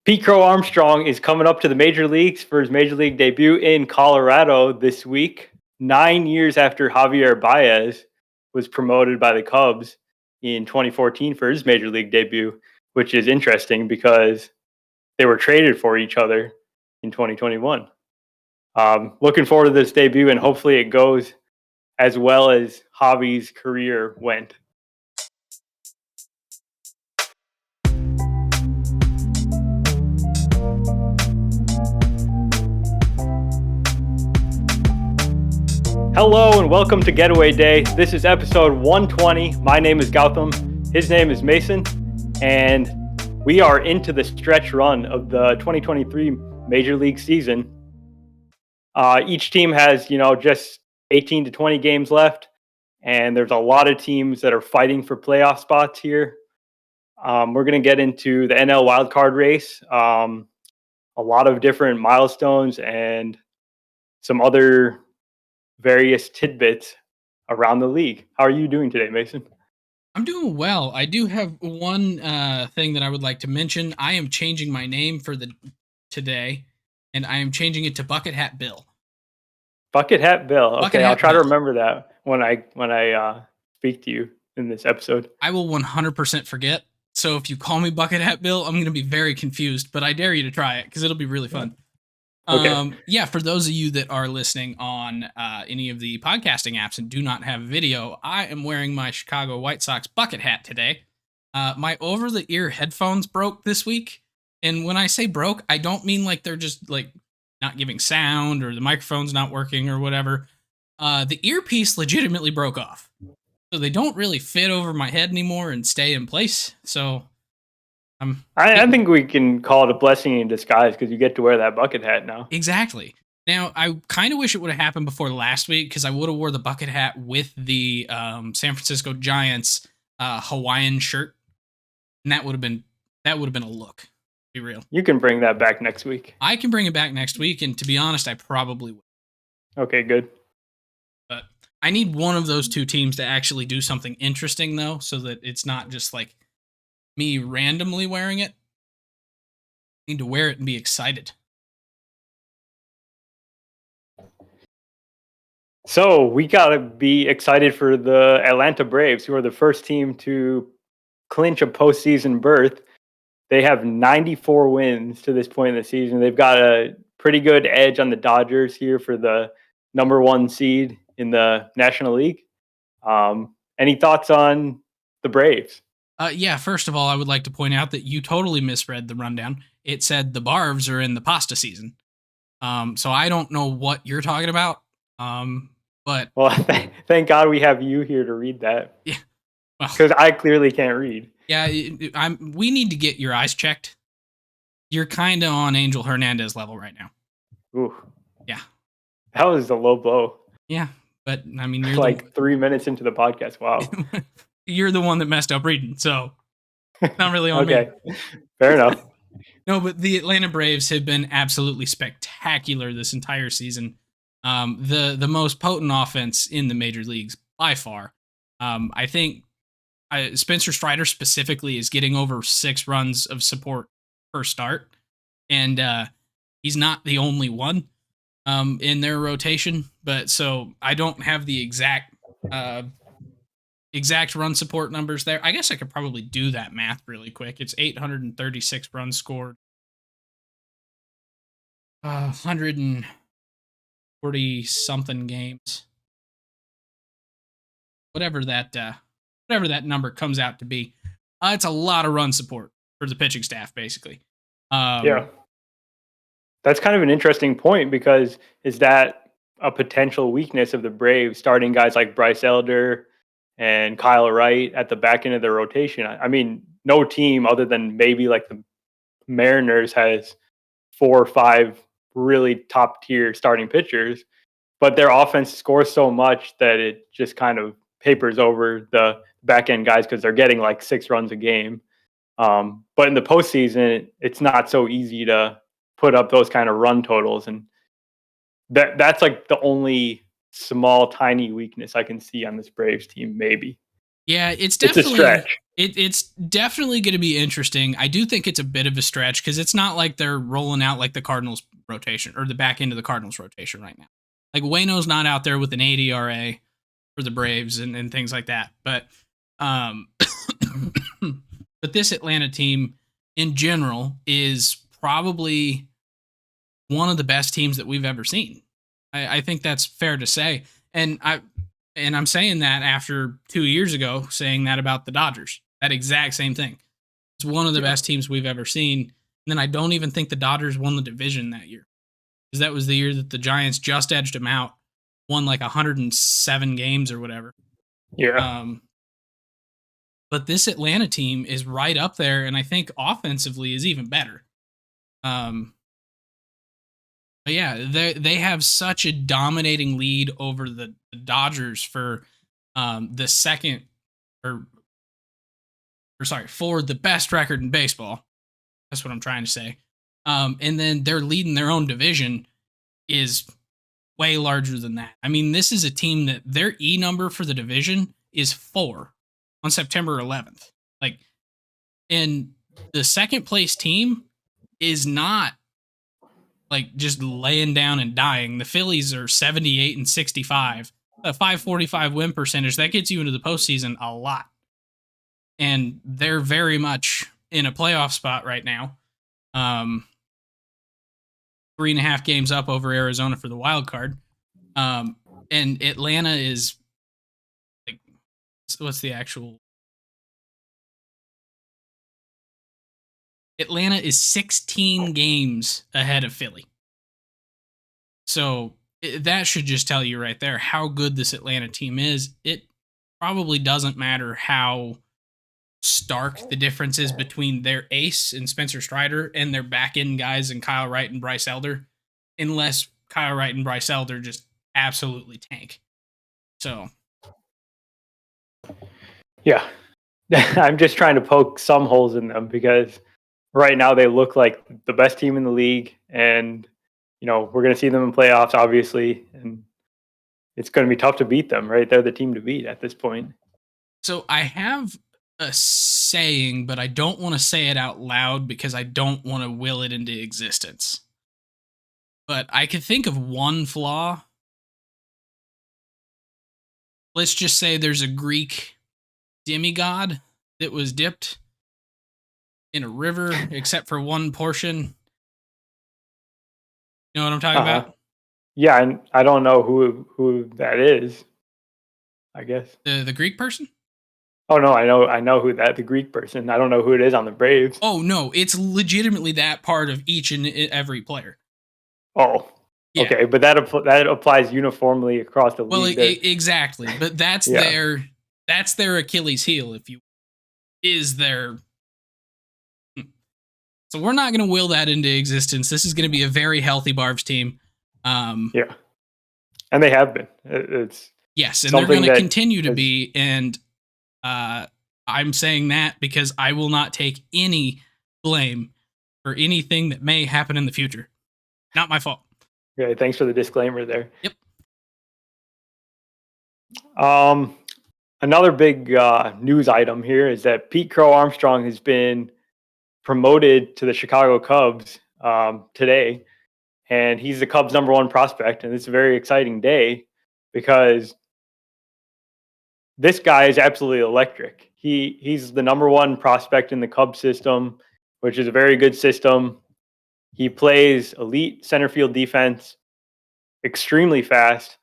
Pete Crow Armstrong is coming up to the major leagues for his major league debut in Colorado this week, 9 years after Javier Baez was promoted by the Cubs in 2014 for his major league debut, which is interesting because they were traded for each other in 2021. Looking forward to this debut, and hopefully it goes as well as Javi's career went. Hello and welcome to Getaway Day. This is episode 120. My name is Gautam. His name is Mason. And we are into the stretch run of the 2023 Major League season. Each team has, just 18 to 20 games left. And there's a lot of teams that are fighting for playoff spots here. We're going to get into the NL wildcard race, a lot of different milestones, and some other various tidbits around the league. How are you doing today, Mason? I'm doing well. I do have one thing that I would like to mention. I am changing my name for today, and I am changing it to Bucket Hat Bill. Bucket Hat Bill. Bucket Okay, Hat I'll try Bill. to remember that when I speak to you in this episode. I will 100% forget. So if you call me Bucket Hat Bill, I'm going to be very confused, but I dare you to try it because it'll be really fun. Okay. For those of you that are listening on any of the podcasting apps and do not have video, I am wearing my Chicago White Sox bucket hat today. My over-the-ear headphones broke this week, and when I say broke, I don't mean like they're just like not giving sound or the microphone's not working or whatever. The earpiece legitimately broke off, so they don't really fit over my head anymore and stay in place. So I think we can call it a blessing in disguise because you get to wear that bucket hat now. Exactly. Now, I kind of wish it would have happened before last week because I would have wore the bucket hat with the San Francisco Giants Hawaiian shirt, and that would have been a look. To be real. You can bring that back next week. I can bring it back next week, and to be honest, I probably would. Okay, good. But I need one of those two teams to actually do something interesting, though, so that it's not just like me randomly wearing it. I need to wear it and be excited. So we got to be excited for the Atlanta Braves, who are the first team to clinch a postseason berth. They have 94 wins to this point in the season. They've got a pretty good edge on the Dodgers here for the number one seed in the National League. Any thoughts on the Braves? First of all, I would like to point out that you totally misread the rundown. It said the Barbs are in the pasta season. So I don't know what you're talking about. But thank God we have you here to read that. Yeah, because I clearly can't read. Yeah, we need to get your eyes checked. You're kind of on Angel Hernandez level right now. Ooh. Yeah. That was a low blow. Yeah, but I mean, you're like 3 minutes into the podcast. Wow. You're the one that messed up reading, so not really on me. Fair enough. No, but the Atlanta Braves have been absolutely spectacular this entire season. The most potent offense in the major leagues by far. I think Spencer Strider specifically is getting over 6 runs of support per start, and he's not the only one in their rotation. But so I don't have the exact run support numbers there. I guess I could probably do that math really quick. It's 836 runs scored. 140 something games. Whatever that number comes out to be. It's a lot of run support for the pitching staff, basically. Yeah. That's kind of an interesting point because is that a potential weakness of the Braves starting guys like Bryce Elder and Kyle Wright at the back end of their rotation? I mean, no team other than maybe like the Mariners has 4 or 5 really top tier starting pitchers, but their offense scores so much that it just kind of papers over the back end guys because they're getting like 6 runs a game. But in the postseason, it's not so easy to put up those kind of run totals, and that's like the only small, tiny weakness I can see on this Braves team, maybe. Yeah, it's It's a definitely stretch. it's definitely going to be interesting. I do think it's a bit of a stretch because it's not like they're rolling out like the Cardinals rotation or the back end of the Cardinals rotation right now. Like Wayno's not out there with an 80 RA for the Braves and things like that. But um but this Atlanta team in general is probably one of the best teams that we've ever seen. I think that's fair to say. And I'm saying that after 2 years ago saying that about the Dodgers. That exact same thing. It's one of the Yeah. best teams we've ever seen. And then I don't even think the Dodgers won the division that year. Because that was the year that the Giants just edged them out, won like 107 games or whatever. Yeah. But this Atlanta team is right up there, and I think offensively is even better. But yeah, they have such a dominating lead over the Dodgers for the second or sorry, for the best record in baseball. That's what I'm trying to say. And then they're leading their own division is way larger than that. I mean, this is a team that their E number for the division is 4 on September 11th. Like, and the second place team is not like just laying down and dying. The Phillies are 78 and 65, a 545 win percentage. That gets you into the postseason a lot. And they're very much in a playoff spot right now. 3.5 games up over Arizona for the wild card. And Atlanta is like, what's the actual? Atlanta is 16 games ahead of Philly. So that should just tell you right there how good this Atlanta team is. It probably doesn't matter how stark the difference is between their ace and Spencer Strider and their back end guys and Kyle Wright and Bryce Elder, unless Kyle Wright and Bryce Elder just absolutely tank. So, Yeah. I'm just trying to poke some holes in them because right now they look like the best team in the league, and we're going to see them in playoffs, obviously, and it's going to be tough to beat them. Right, they're the team to beat at this point. So I have a saying, but I don't want to say it out loud because I don't want to will it into existence. But I could think of one flaw. Let's just say there's a Greek demigod that was dipped in a river, except for one portion. You know what I'm talking about? Yeah, and I don't know who that is. I guess The Greek person? Oh no, I know who the Greek person. I don't know who it is on the Braves. Oh no, it's legitimately that part of each and every player. Oh, Yeah. okay, but that applies uniformly across the Well, league. exactly, but that's Yeah. their Achilles heel, if you is their. So we're not going to will that into existence. This is going to be a very healthy Barbs team. Yeah, and they have been. It's Yes, and they're something going to that continue to has- be. And I'm saying that because I will not take any blame for anything that may happen in the future. Not my fault. Okay, thanks for the disclaimer there. Yep. Another big news item here is that Pete Crow Armstrong has been promoted to the Chicago Cubs today, and he's the Cubs' #1 prospect, and it's a very exciting day because this guy is absolutely electric. He's the #1 prospect in the Cubs system, which is a very good system. He plays elite center field defense, extremely fast.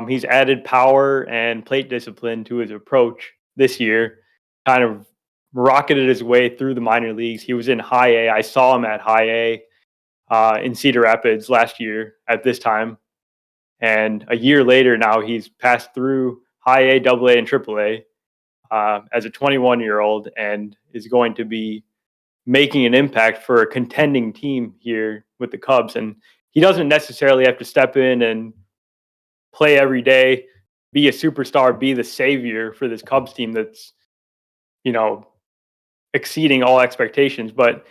He's added power and plate discipline to his approach this year, kind of rocketed his way through the minor leagues. He was in high A. I saw him at high A in Cedar Rapids last year at this time. And a year later now, he's passed through high A, double A, and triple A as a 21-year-old and is going to be making an impact for a contending team here with the Cubs. And he doesn't necessarily have to step in and play every day, be a superstar, be the savior for this Cubs team that's, exceeding all expectations. But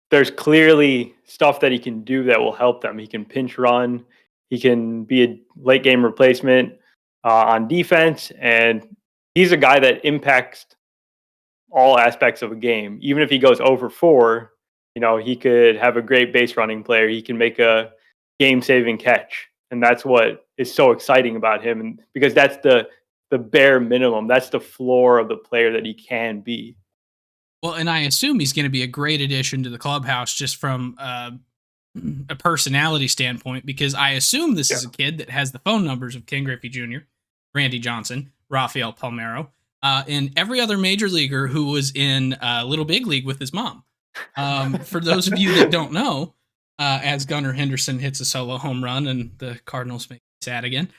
there's clearly stuff that he can do that will help them. He can pinch run. He can be a late game replacement on defense, and he's a guy that impacts all aspects of a game. Even if he goes over 4, he could have a great base running player. He can make a game-saving catch, and that's what is so exciting about him. And because that's the bare minimum, that's the floor of the player that he can be. Well, and I assume he's going to be a great addition to the clubhouse just from a personality standpoint, because I assume this is a kid that has the phone numbers of Ken Griffey Jr., Randy Johnson, Rafael Palmeiro, and every other major leaguer who was in Little Big League with his mom. For those of you that don't know, as Gunnar Henderson hits a solo home run and the Cardinals make me sad again.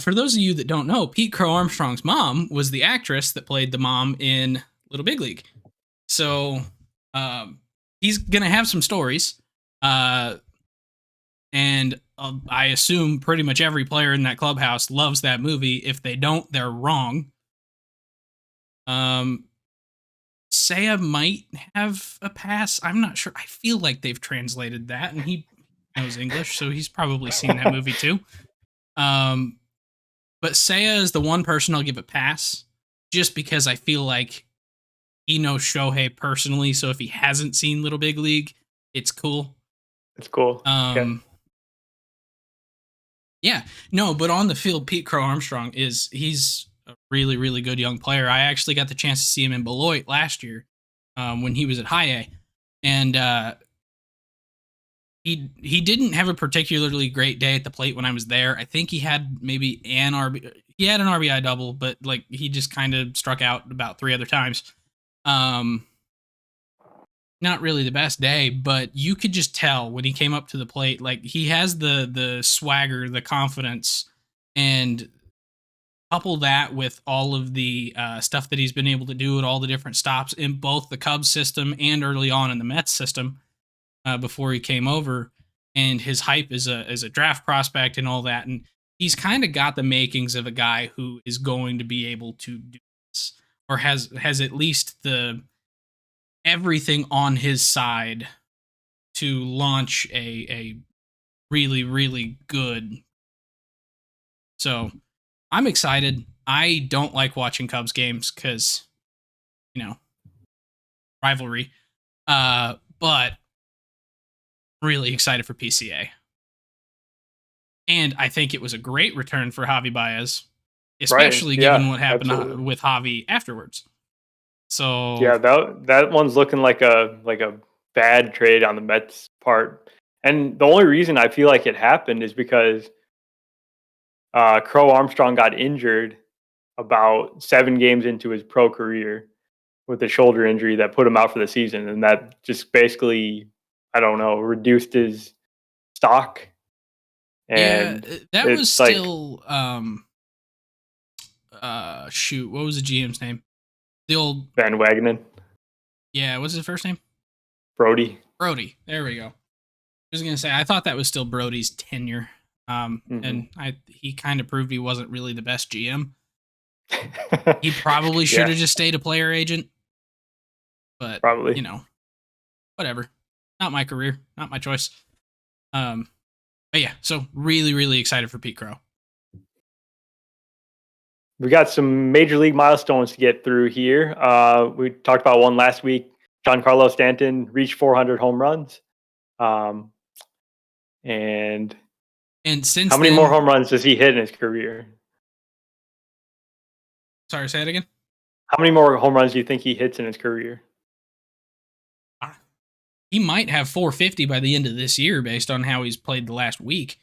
For those of you that don't know, Pete Crow Armstrong's mom was the actress that played the mom in Little Big League. So he's going to have some stories. And I assume pretty much every player in that clubhouse loves that movie. If they don't, they're wrong. Seiya might have a pass. I'm not sure. I feel like they've translated that, and he knows English, so he's probably seen that movie too. But Seiya is the one person I'll give a pass, just because I feel like he knows Shohei personally. So if he hasn't seen Little Big League, it's cool. It's cool. Yeah. No, but on the field, Pete Crow Armstrong he's a really, really good young player. I actually got the chance to see him in Beloit last year when he was at High A. And he didn't have a particularly great day at the plate when I was there. I think he had maybe an RBI double, but like he just kind of struck out about 3 other times. Not really the best day, but you could just tell when he came up to the plate, like he has the swagger, the confidence, and couple that with all of the stuff that he's been able to do at all the different stops in both the Cubs system and early on in the Mets system before he came over, and his hype as a draft prospect and all that. And he's kind of got the makings of a guy who is going to be able to do this, or has at least the everything on his side to launch a really, really good. So I'm excited. I don't like watching Cubs games because, rivalry. But really excited for PCA. And I think it was a great return for Javi Baez, especially given what happened with Javi afterwards. So yeah, that one's looking like a bad trade on the Mets' part. And the only reason I feel like it happened is because Crow Armstrong got injured about 7 games into his pro career with a shoulder injury that put him out for the season, and that just basically, I don't know, reduced his stock. And yeah, that was still shoot, what was the GM's name? The old Van Wagenen. Yeah, what's his first name? Brody. There we go. I was gonna say I thought that was still Brody's tenure. And he kind of proved he wasn't really the best GM. He probably should have just stayed a player agent. But probably, whatever. Not my career, not my choice. But yeah, so really, really excited for Pete Crow. We got some major league milestones to get through here. We talked about one last week. Giancarlo Stanton reached 400 home runs. And since how many more home runs does he hit in his career? Sorry, say it again. How many more home runs do you think he hits in his career? He might have 450 by the end of this year based on how he's played the last week.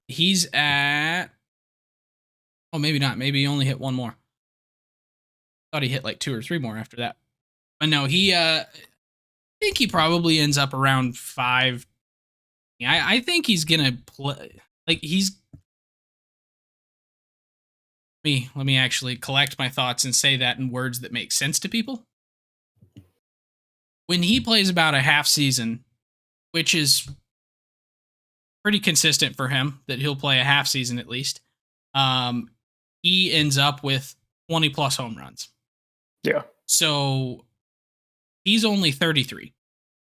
He's at... Oh, maybe not. Maybe he only hit 1 more. Thought he hit like 2 or 3 more after that. But no, I think he probably ends up around 5. I think he's gonna play like he's. Let me actually collect my thoughts and say that in words that make sense to people. When he plays about a half season, which is pretty consistent for him, that he'll play a half season at least, he ends up with 20 plus home runs. Yeah. So he's only 33.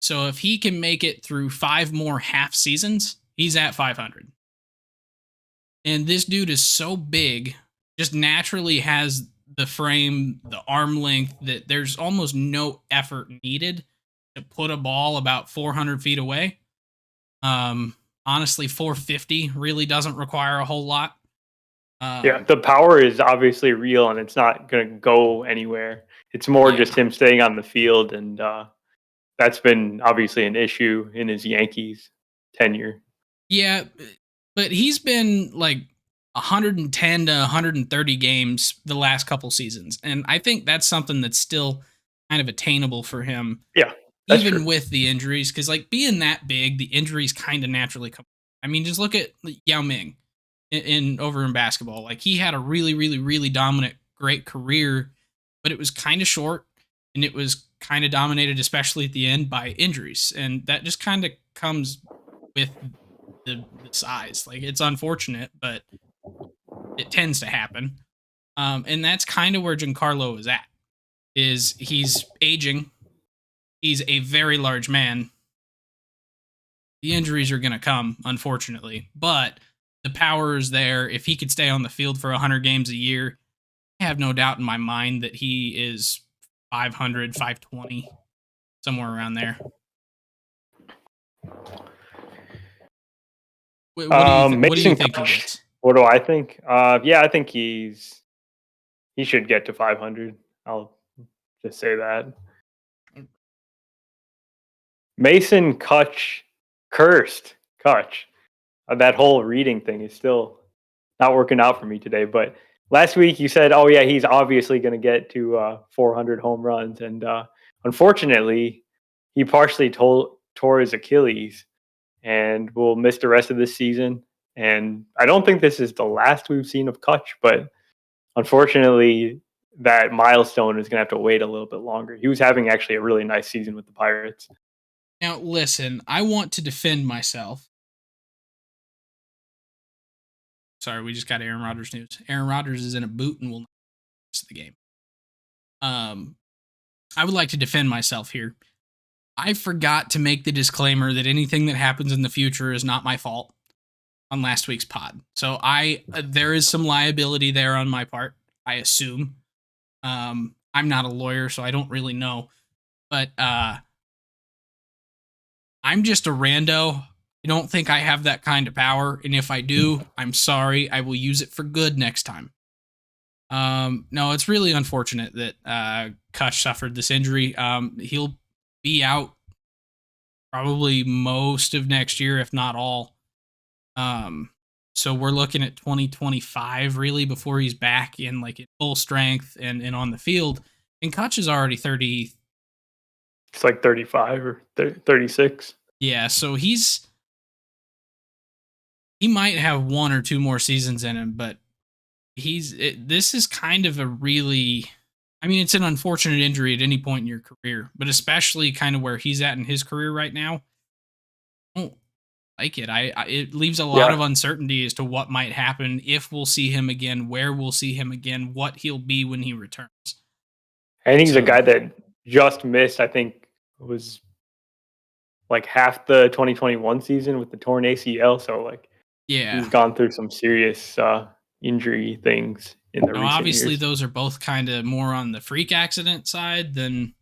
So if he can make it through 5 more half seasons, he's at 500. And this dude is so big just naturally has the frame, the arm length, that there's almost no effort needed to put a ball about 400 feet away. Honestly, 450 really doesn't require a whole lot. Yeah, the power is obviously real, and it's not going to go anywhere. It's more Yeah. just him staying on the field, and that's been obviously an issue in his Yankees tenure. Yeah, but he's been like 110 to 130 games the last couple seasons. And I think that's something that's still kind of attainable for him, Yeah, that's even true. with the injuries. Because, like, being that big, the injuries kind of naturally come. I mean, just look at Yao Ming in over in basketball. Like, he had a really, really, really dominant, great career, but it was kind of short and it was kind of dominated, especially at the end, by injuries. And that just kind of comes with the size. Like, it's unfortunate, but it tends to happen. And that's kind of where Giancarlo is at. Is he's aging. He's a very large man. The injuries are going to come, unfortunately, but the power is there. If he could stay on the field for 100 games a year, I have no doubt in my mind that he is 500, 520, somewhere around there. What do you what do you Mason think he Kutch, gets? what do I think? Yeah, I think he should get to 500. I'll just say that. Mason Kutch, cursed Kutch. That whole reading thing is still not working out for me today. But last week you said, "Oh yeah, he's obviously going to get to 400 home runs," and unfortunately, he partially tore his Achilles and will miss the rest of this season. And I don't think this is the last we've seen of Kutch, but unfortunately, that milestone is going to have to wait a little bit longer. He was having actually a really nice season with the Pirates. Now, listen, I want to defend myself. Sorry, we just got Aaron Rodgers news. Aaron Rodgers is in a boot and will not miss the game. I would like to defend myself here. I forgot to make the disclaimer that anything that happens in the future is not my fault on last week's pod. So there is some liability there on my part, I assume. I'm not a lawyer, so I don't really know. But I'm just a rando. I don't think I have that kind of power, and if I do, I'm sorry. I will use it for good next time. No, it's really unfortunate that Kush suffered this injury. He'll be out probably most of next year, if not all. So we're looking at 2025 really before he's back in like in full strength and on the field. And Kutch is already 30. It's like 35 or 36. Yeah, so he might have one or two more seasons in him, but this is kind of a really, I mean, it's an unfortunate injury at any point in your career, but especially kind of where he's at in his career right now. I don't like it. It leaves a lot of uncertainty as to what might happen, if we'll see him again, where we'll see him again, what he'll be when he returns. And he's a guy that just missed, I think, was like half the 2021 season with the torn ACL. So like, yeah, he's gone through some serious injury things in the recent obviously years. those are both kind of more on the freak accident side than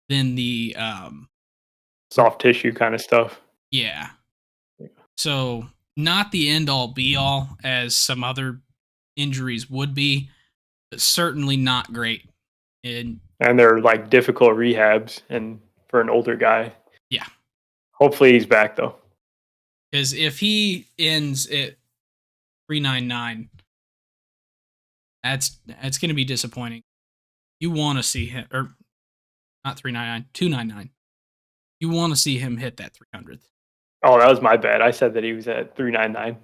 the soft tissue kind of stuff. Yeah. So not the end all be all as some other injuries would be, but certainly not great. And they're like difficult rehabs, and for an older guy. Yeah. Hopefully he's back though. Because if he ends at 399, that's going to be disappointing. You want to see him, or not 399, 299. You want to see him hit that 300th. Oh, that was my bad. I said that he was at 399.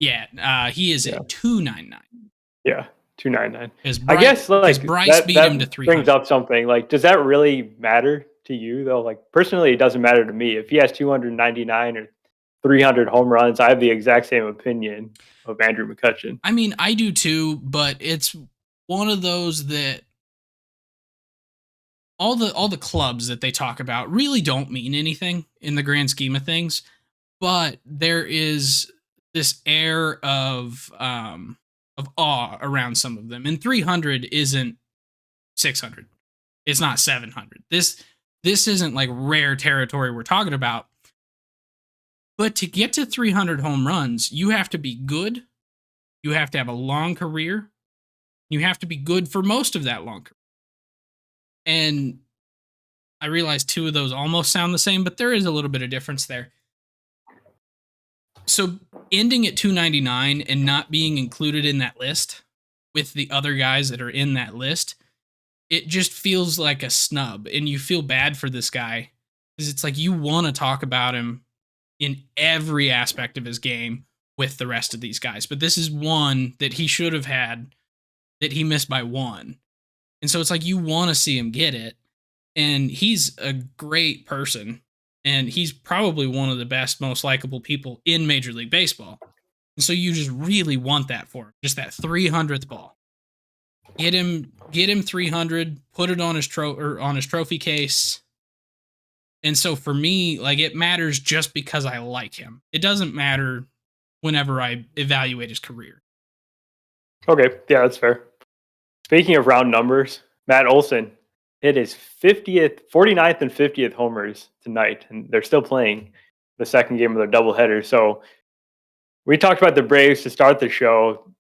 Yeah, he is at 299. Yeah, 299. I guess like Bryce beat him to 300. Brings up something like, does that really matter to you though? Like personally, it doesn't matter to me. If he has 299 or 300 home runs, I have the exact same opinion of Andrew McCutchen. I mean, I do too, but it's one of those that all the clubs that they talk about really don't mean anything in the grand scheme of things, but there is this air of of awe around some of them. And 300 isn't 600. It's not 700. This isn't like rare territory we're talking about. But to get to 300 home runs, you have to be good. You have to have a long career. You have to be good for most of that long career. And I realize two of those almost sound the same, but there is a little bit of difference there. So ending at 299 and not being included in that list with the other guys that are in that list, it just feels like a snub. And you feel bad for this guy because it's like you want to talk about him in every aspect of his game with the rest of these guys. But this is one that he should have had that he missed by one. And so it's like you want to see him get it. And he's a great person. And he's probably one of the best, most likable people in Major League Baseball. And so you just really want that for him. Just that 300th ball. Get him 300, put it on his trophy case. And so for me, like, it matters just because I like him. It doesn't matter whenever I evaluate his career. Okay, yeah, that's fair. Speaking of round numbers, Matt Olson hit his 49th and 50th homers tonight, and they're still playing the second game of their doubleheader. So we talked about the Braves to start the show.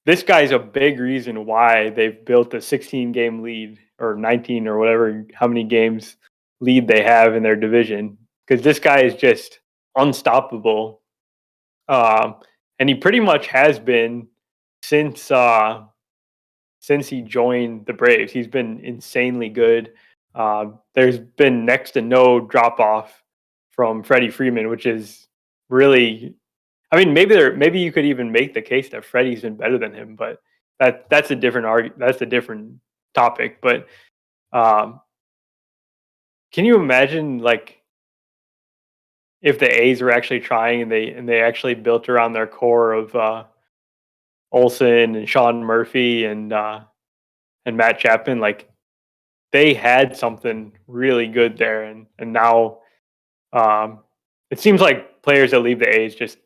This guy's a big reason why they've built a 16-game lead, or 19 or whatever, how many games lead they have in their division, because this guy is just unstoppable. And he pretty much has been since he joined the Braves. He's been insanely good. There's been next to no drop off from Freddie Freeman, which is really, I mean, maybe you could even make the case that Freddie's been better than him, but that's a different topic. But can you imagine, like, if the A's were actually trying and they actually built around their core of Olson and Sean Murphy and Matt Chapman, like, they had something really good there, and now it seems like players that leave the A's just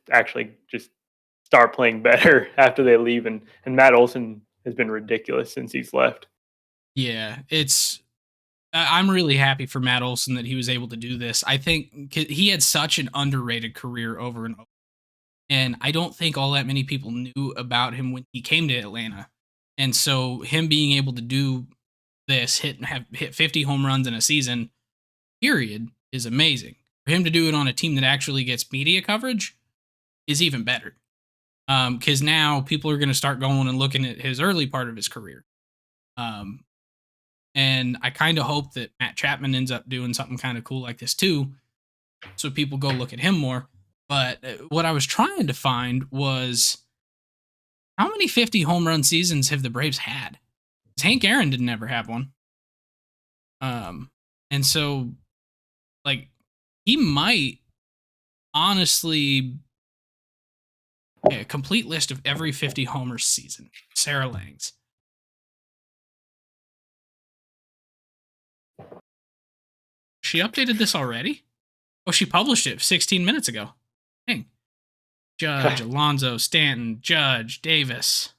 start playing better after they leave, and Matt Olson has been ridiculous since he's left. Yeah, I'm really happy for Matt Olson that he was able to do this. I think he had such an underrated career over and over. And I don't think all that many people knew about him when he came to Atlanta. And so him being able to do this, hit 50 home runs in a season, period, is amazing. For him to do it on a team that actually gets media coverage is even better. Because now people are going to start going and looking at his early part of his career. And I kind of hope that Matt Chapman ends up doing something kind of cool like this too, so people go look at him more. But what I was trying to find was how many 50 home run seasons have the Braves had? Hank Aaron didn't ever have one. And so, like, he might honestly, a complete list of every 50 homer season. Sarah Langs. She updated this already? Oh, she published it 16 minutes ago. Dang. Judge, Alonso, Stanton, Judge, Davis.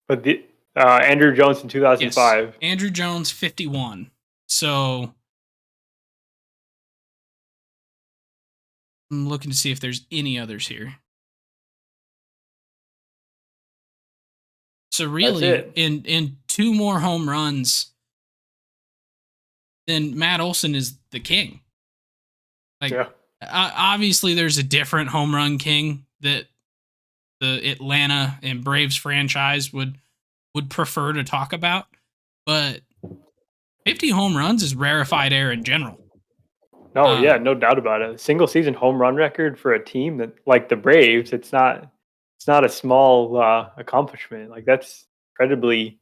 But Andrew Jones in 2005. Yes. Andrew Jones, 51. So I'm looking to see if there's any others here. So really, in two more home runs, then Matt Olson is the king. Like, yeah. Obviously, there's a different home run king that the Atlanta and Braves franchise would prefer to talk about, but 50 home runs is rarefied air in general. No, yeah, no doubt about it. A single season home run record for a team that, like the Braves, it's not a small accomplishment. Like, that's incredibly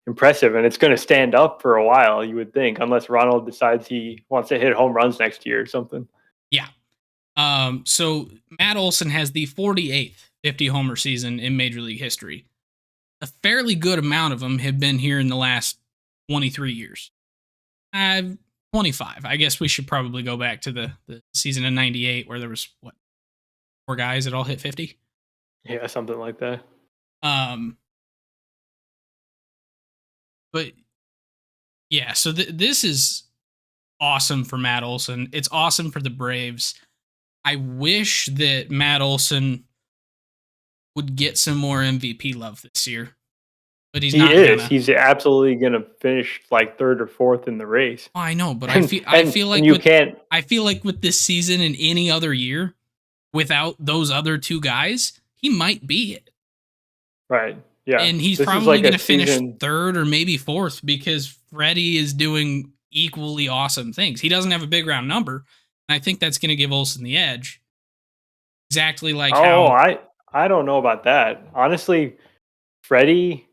impressive, and it's going to stand up for a while, you would think, unless Ronald decides he wants to hit home runs next year or something. Yeah. So Matt Olson has the 48th 50 homer season in Major League history. A fairly good amount of them have been here in the last 23 years. 25. I guess we should probably go back to the season of 98 where there was, 4 guys that all hit 50? Yeah, something like that. Um, but yeah, so this is awesome for Matt Olson. It's awesome for the Braves. I wish that Matt Olson would get some more MVP love this year, but he's He not is. gonna. He's absolutely gonna finish like third or fourth in the race. Oh, I know, but I And feel I feel and like you with can't. I feel like with this season and any other year, without those other two guys, he might be it. Right. Yeah. And he's This is probably like going a to finish season. third or maybe fourth because Freddie is doing equally awesome things. He doesn't have a big round number, and I think that's going to give Olsen the edge. Exactly like Oh, how I don't know about that. Honestly, Freddie,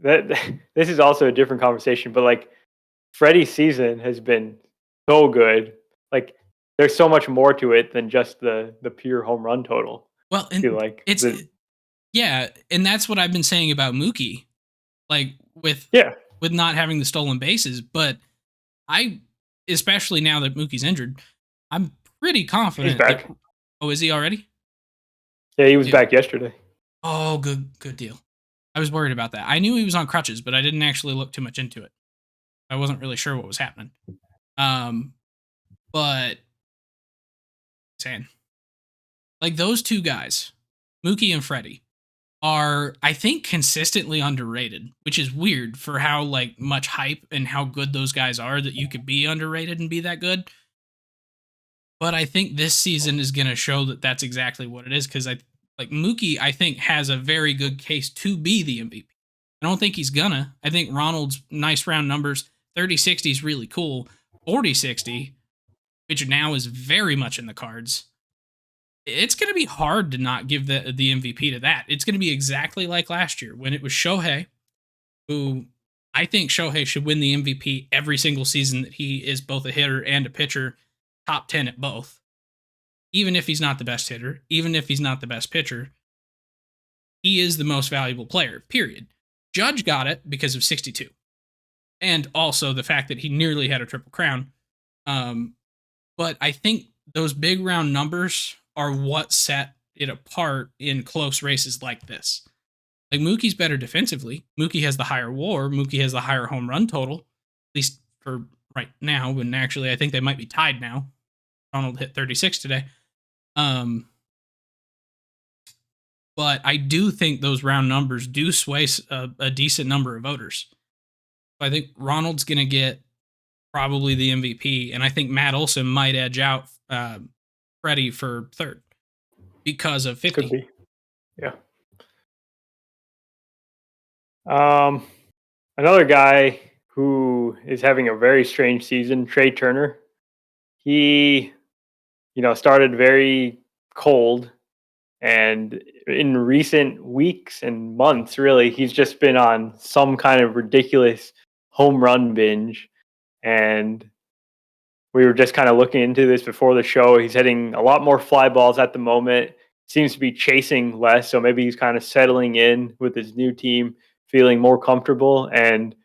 that this is also a different conversation, but like Freddie's season has been so good. Like there's so much more to it than just the pure home run total. well, I feel and like it's the yeah, and that's what I've been saying about Mookie, like yeah, with not having the stolen bases. But I, especially now that Mookie's injured, I'm pretty he's confident that. back. Oh, is he already? Yeah, he was Yeah. back yesterday. Oh, good deal. I was worried about that. I knew he was on crutches, but I didn't actually look too much into it. I wasn't really sure what was happening. Um, but saying like those two guys, Mookie and Freddie, are I think consistently underrated, which is weird for how like much hype and how good those guys are that you could be underrated and be that good. But I think this season is going to show that that's exactly what it is because I like Mookie. I think has a very good case to be the MVP. I don't think he's gonna. I think Ronald's nice round numbers 30-60 is really cool. 40-60, which now is very much in the cards. It's going to be hard to not give the MVP to that. It's going to be exactly like last year when it was Shohei, who I think Shohei should win the MVP every single season that he is both a hitter and a pitcher, top 10 at both. Even if he's not the best hitter, even if he's not the best pitcher, he is the most valuable player, period. Judge got it because of 62. And also the fact that he nearly had a triple crown. But I think those big round numbers are what set it apart in close races like this. Like Mookie's better defensively. Mookie has the higher WAR. Mookie has the higher home run total, at least for right now. And actually, I think they might be tied now. Ronald hit 36 today. But I do think those round numbers do sway a decent number of voters. I think Ronald's going to get probably the MVP, and I think Matt Olson might edge out Freddie for third because of 50. Could be. Yeah. Another guy who is having a very strange season, Trey Turner. He, started very cold, and in recent weeks and months, really, he's just been on some kind of ridiculous home run binge. And we were just kind of looking into this before the show. He's hitting a lot more fly balls at the moment. Seems to be chasing less, so maybe he's kind of settling in with his new team, feeling more comfortable. And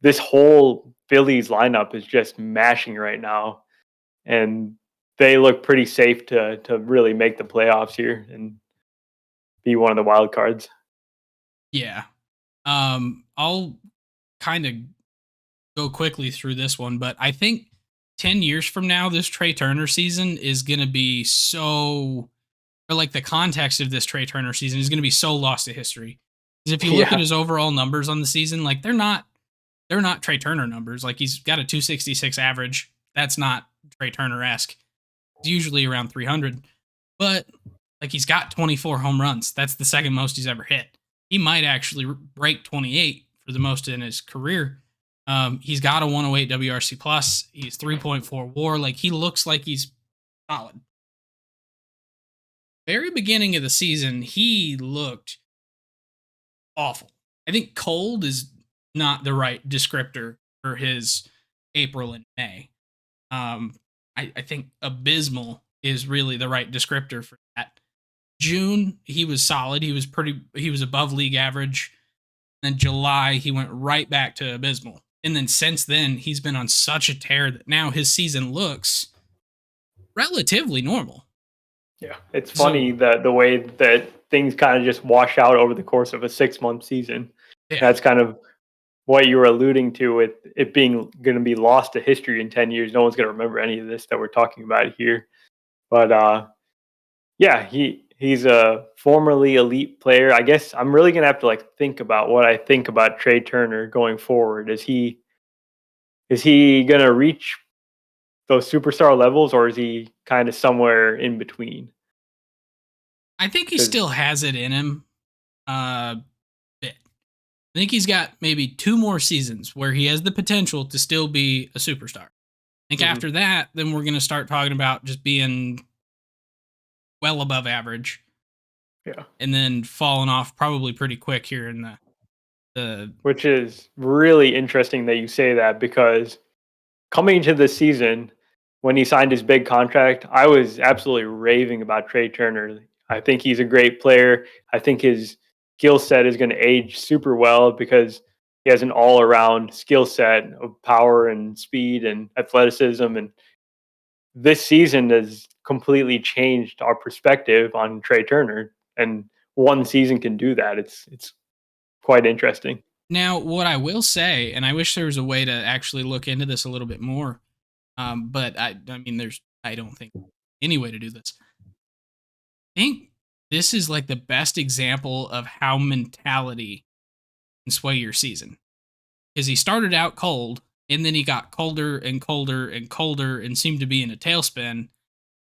this whole Phillies lineup is just mashing right now, and they look pretty safe to really make the playoffs here and be one of the wild cards. Yeah. I'll kind of go quickly through this one, but I think 10 years from now, this Trey Turner season is going to be so, or like the context of this Trey Turner season is going to be so lost to history. Because if you look at his overall numbers on the season, like they're not Trey Turner numbers. Like he's got a 266 average. That's not Trey Turner-esque. It's usually around 300. But like he's got 24 home runs. That's the second most he's ever hit. He might actually break 28 for the most in his career. He's got a 108 WRC plus. He's 3.4 WAR. Like he looks like he's solid. Very beginning of the season, he looked awful. I think cold is not the right descriptor for his April and May. I think abysmal is really the right descriptor for that. June, he was solid. He was above league average. And July, he went right back to abysmal. And then since then, he's been on such a tear that now his season looks relatively normal. Yeah, it's So funny that the way that things kind of just wash out over the course of a 6-month season. yeah, That's kind of what you were alluding to with it being going to be lost to history in 10 years. No one's going to remember any of this that we're talking about here. But yeah, he's a formerly elite player. I guess I'm really going to have to like think about what I think about Trey Turner going forward. Is he going to reach those superstar levels, or is he kind of somewhere in between? I think he Because still has it in him. Bit. I think he's got maybe 2 more seasons where he has the potential to still be a superstar. I think after that, then we're going to start talking about just being well above average yeah, and then falling off probably pretty quick here in the which is really interesting that you say that because coming into this season, when he signed his big contract, I was absolutely raving about Trey Turner. I think he's a great player. I think his skill set is going to age super well because he has an all around skill set of power and speed and athleticism. And this season has completely changed our perspective on Trey Turner. And one season can do that. It's quite interesting. Now, what I will say, and I wish there was a way to actually look into this a little bit more, but I mean, I don't think any way to do this. I think this is like the best example of how mentality can sway your season. Because he started out cold, and then he got colder and colder and colder, and seemed to be in a tailspin.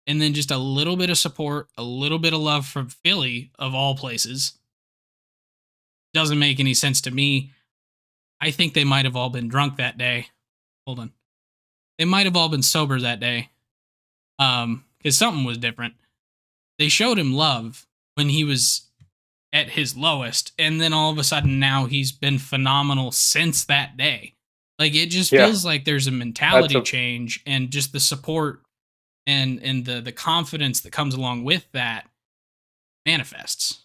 And then just a little bit of support, a little bit of love from Philly, of all places, doesn't make any sense to me. I think they might have all been drunk that day. Hold on. They might have all been sober that day. Because something was different. They showed him love when he was at his lowest, and then all of a sudden now he's been phenomenal since that day. Like it just Yeah, feels like there's a that's mentality a change and just the support and the confidence that comes along with that manifests.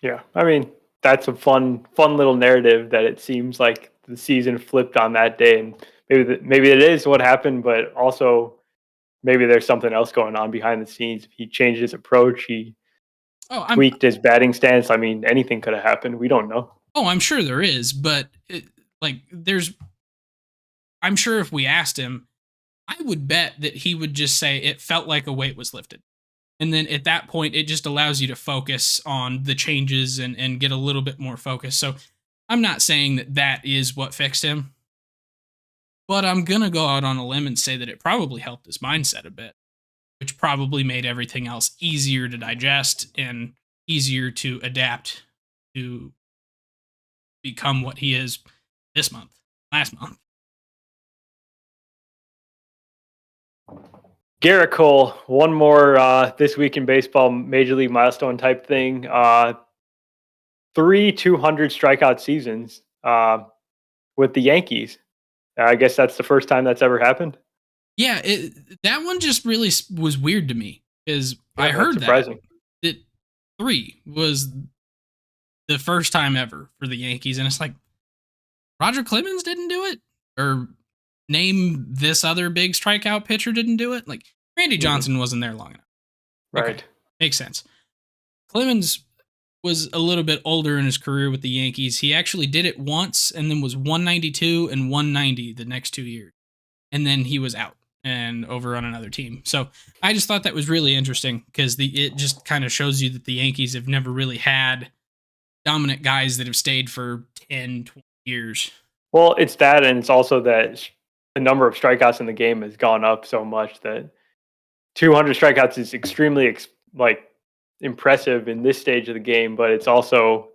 yeah. I mean, that's a fun little narrative that it seems like the season flipped on that day, and maybe it is what happened, but also maybe there's something else going on behind the scenes. He changed his approach. He Oh, tweaked his batting stance. I mean, anything could have happened. We don't know. I'm sure there is, but there's I'm sure if we asked him, I would bet that he would just say it felt like a weight was lifted. And then at that point, it just allows you to focus on the changes and get a little bit more focus. So I'm not saying that that is what fixed him, but I'm going to go out on a limb and say that it probably helped his mindset a bit, which probably made everything else easier to digest and easier to adapt to become what he is this month, last month. Garrett Cole, one more this week in baseball major league milestone type thing. 200 strikeout seasons with the Yankees. I guess that's the first time that's ever happened. Yeah, that one just really was weird to me because I Yeah, that's heard that surprising. that 3 was the first time ever for the Yankees, and it's like Roger Clemens didn't do it, or name this other big strikeout pitcher didn't do it. Like Randy Hmm. Johnson wasn't there long enough. Okay, Right. makes sense. Clemens was a little bit older in his career with the Yankees. He actually did it once and then was 192 and 190 the next 2 years. And then he was out and over on another team. So I just thought that was really interesting because it just kind of shows you that the Yankees have never really had dominant guys that have stayed for 10, 20 years. Well, it's that, and it's also that the number of strikeouts in the game has gone up so much that 200 strikeouts is extremely like impressive in this stage of the game, but it's also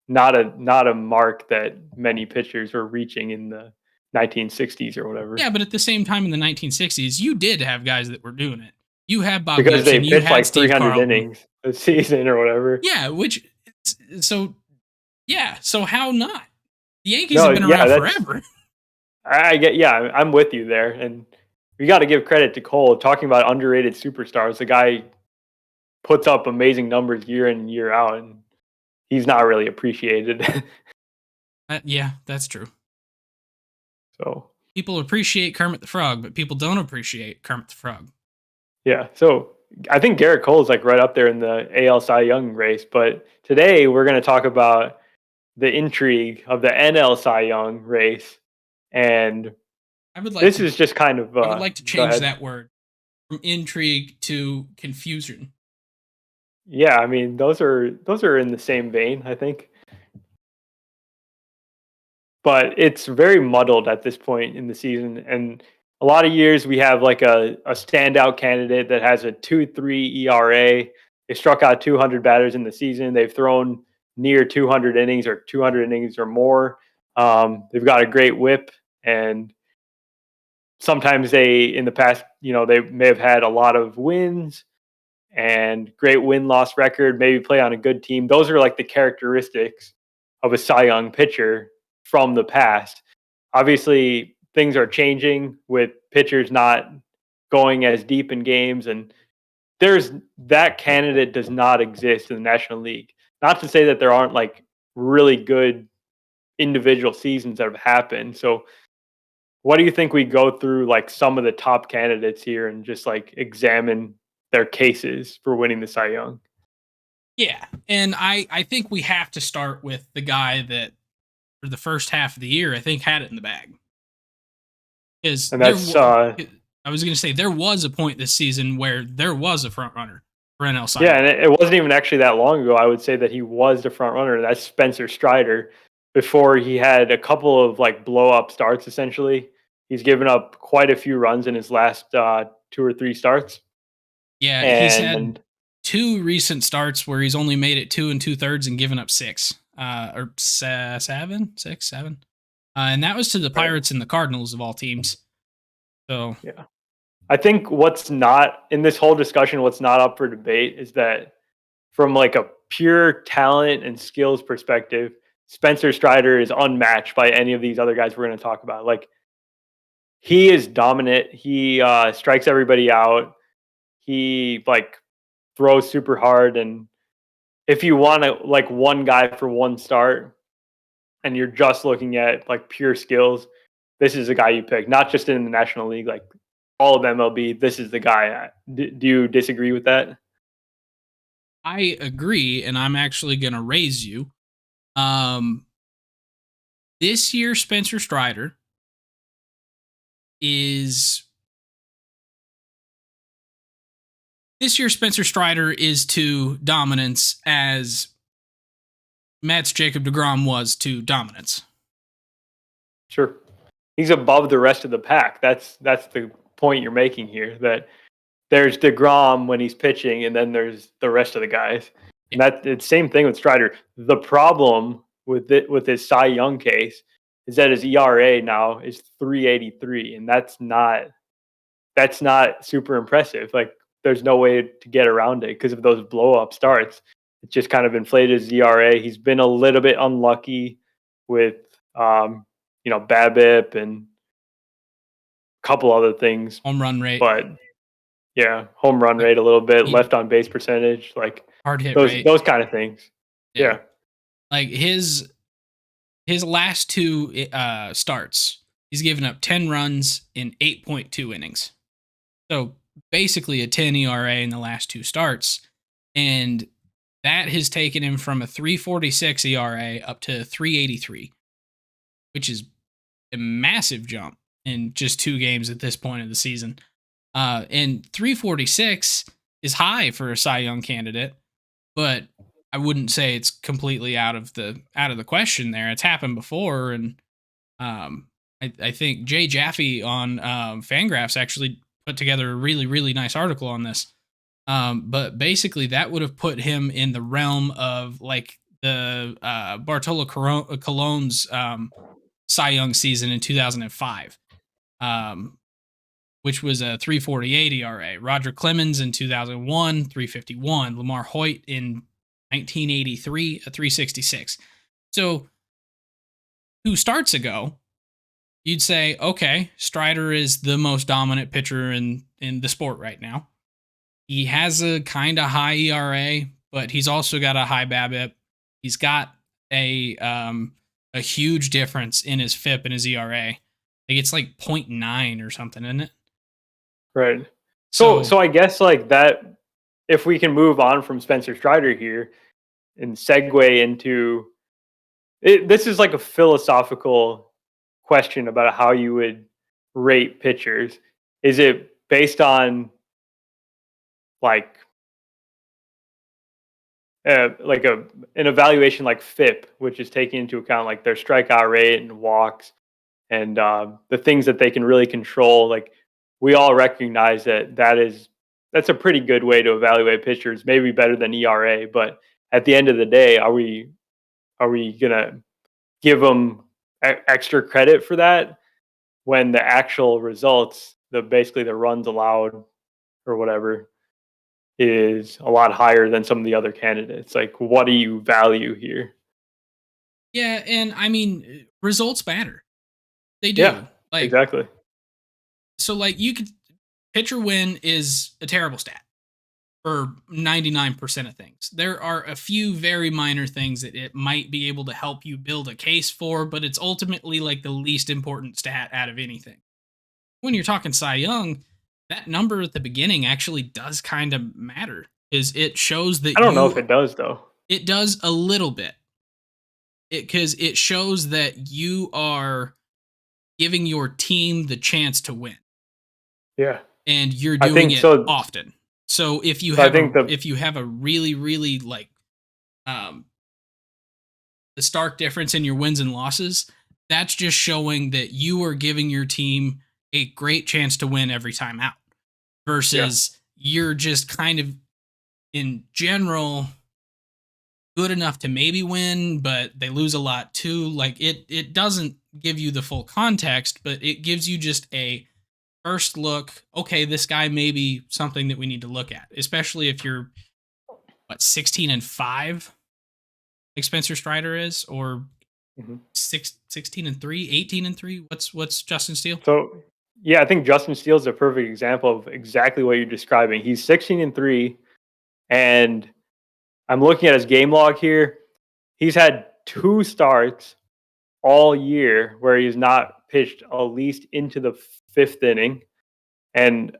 not a mark that many pitchers were reaching in the 1960s or whatever Yeah, but at the same time in the 1960s, you did have guys that were doing it. You had Bob because they Gibson, you pitched had like Steve 300 Carlton. innings a season or whatever. Yeah, so yeah, so how not? The Yankees No, have been yeah, around that's forever. I get. Yeah, I'm with you there, and we got to give credit to Cole. Talking about underrated superstars, the guy puts up amazing numbers year in and year out, and he's not really appreciated. Yeah, that's true. So People appreciate Kermit the Frog, but people don't appreciate Kermit the Frog. yeah, so I think Garrett Cole's like right up there in the AL Cy Young race. But today we're going to talk about the intrigue of the NL Cy Young race, and this is just kind of I would like to go change ahead. that word from intrigue to confusion. Yeah, I mean those are in the same vein, I think. But it's very muddled at this point in the season, and a lot of years we have like a standout candidate that has a 2.3 ERA. They struck out 200 batters in the season. They've thrown near 200 innings or 200 innings or more. They've got a great whip, and sometimes they, in the past, they may have had a lot of wins and great win-loss record, maybe play on a good team. Those are like the characteristics of a Cy Young pitcher from the past. Obviously, things are changing with pitchers not going as deep in games, and there's that candidate does not exist in the National League. Not to say that there aren't like really good individual seasons that have happened. So what do you think we go through like some of the top candidates here and just like examine their cases for winning the Cy Young? Yeah, and I think we have to start with the guy that for the first half of the year I think had it in the bag. Is And that's I was going to say there was a point this season where there was a front runner for NL Cy yeah, Young. and it wasn't even actually that long ago. I would say that he was the front runner. That's Spencer Strider. Before he had a couple of like blow up starts, essentially, he's given up quite a few runs in his last 2 or 3 starts. Yeah, he's had And 2 recent starts where he's only made it 2 2/3 and given up 6, or 7, and that was to the Pirates and the Cardinals of all teams. So yeah, I think what's not in this whole discussion, what's not up for debate is that from like a pure talent and skills perspective, Spencer Strider is unmatched by any of these other guys we're going to talk about. Like he is dominant. He strikes everybody out. He like throws super hard. And if you want to like one guy for one start and you're just looking at like pure skills, this is the guy you pick, not just in the National League, like all of MLB. This is the guy. Do you disagree with that? I agree, and I'm actually going to raise you. Um, this year, Spencer Strider is to dominance as Mets Jacob deGrom was to dominance. Sure, he's above the rest of the pack. That's the point you're making here. That there's deGrom when he's pitching, and then there's the rest of the guys. And that it's same thing with Strider. The problem with his Cy Young case is that his ERA now is 3.83, and that's not super impressive. Like there's no way to get around it because of those blow up starts. It just kind of inflated his ERA. He's been a little bit unlucky with BABIP and a couple other things. Home run rate. But yeah, home run rate a little bit, left on base percentage, like hard hit rate. Those kind of things. Yeah. Like his last 2 starts, he's given up 10 runs in 8.2 innings. So basically a 10 ERA in the last 2 starts. And that has taken him from a 3.46 ERA up to 3.83, which is a massive jump in just 2 games at this point of the season. And 3.46 is high for a Cy Young candidate, but I wouldn't say it's completely out of the question there. It's happened before, and I think Jay Jaffe on Fangraphs actually put together a really, really nice article on this. But basically, that would have put him in the realm of like the Bartolo Colon's Cy Young season in 2005, which was a 3.48 ERA. Roger Clemens in 2001, 3.51. Lamar Hoyt in 1983, a 3.66. So 2 starts ago, you'd say, okay, Strider is the most dominant pitcher in the sport right now. He has a kind of high ERA, but he's also got a high BABIP. He's got a huge difference in his FIP and his ERA. Like it's like 0.9 or something, isn't it? Right. So I guess like that if we can move on from Spencer Strider here and segue into this is like a philosophical question about how you would rate pitchers. Is it based on like like an evaluation like FIP, which is taking into account like their strikeout rate and walks and the things that they can really control? Like we all recognize that that's a pretty good way to evaluate pitchers, maybe better than ERA. But at the end of the day, are we gonna give them extra credit for that when the actual results, basically the runs allowed or whatever, is a lot higher than some of the other candidates? Like, what do you value here? Yeah, and I mean, results matter. They Yeah, do. Like, exactly. so like you could pitcher win is a terrible stat for 99% of things. There are a few very minor things that it might be able to help you build a case for, but it's ultimately like the least important stat out of anything. When you're talking Cy Young, that number at the beginning actually does kind of matter. Is it shows I that don't know if it does though. it does a little bit. Because it shows that you are giving your team the chance to win, Yeah, and you're I doing think it so. often. So if you So I have think a really really like um the stark difference in your wins and losses, that's just showing that you are giving your team a great chance to win every time out yeah, versus you're just kind of in general good enough to maybe win, but they lose a lot too. Like it doesn't give you the full context, but it gives you just a first look. Okay, this guy may be something that we need to look at, especially if you're 16-5, like Spencer Strider is, or mhm. 16-3, 18-3. What's Justin Steele? So yeah, I think Justin Steele is a perfect example of exactly what you're describing. He's 16-3, and I'm looking at his game log here. He's had 2 starts all year where he's not pitched at least into the fifth inning, and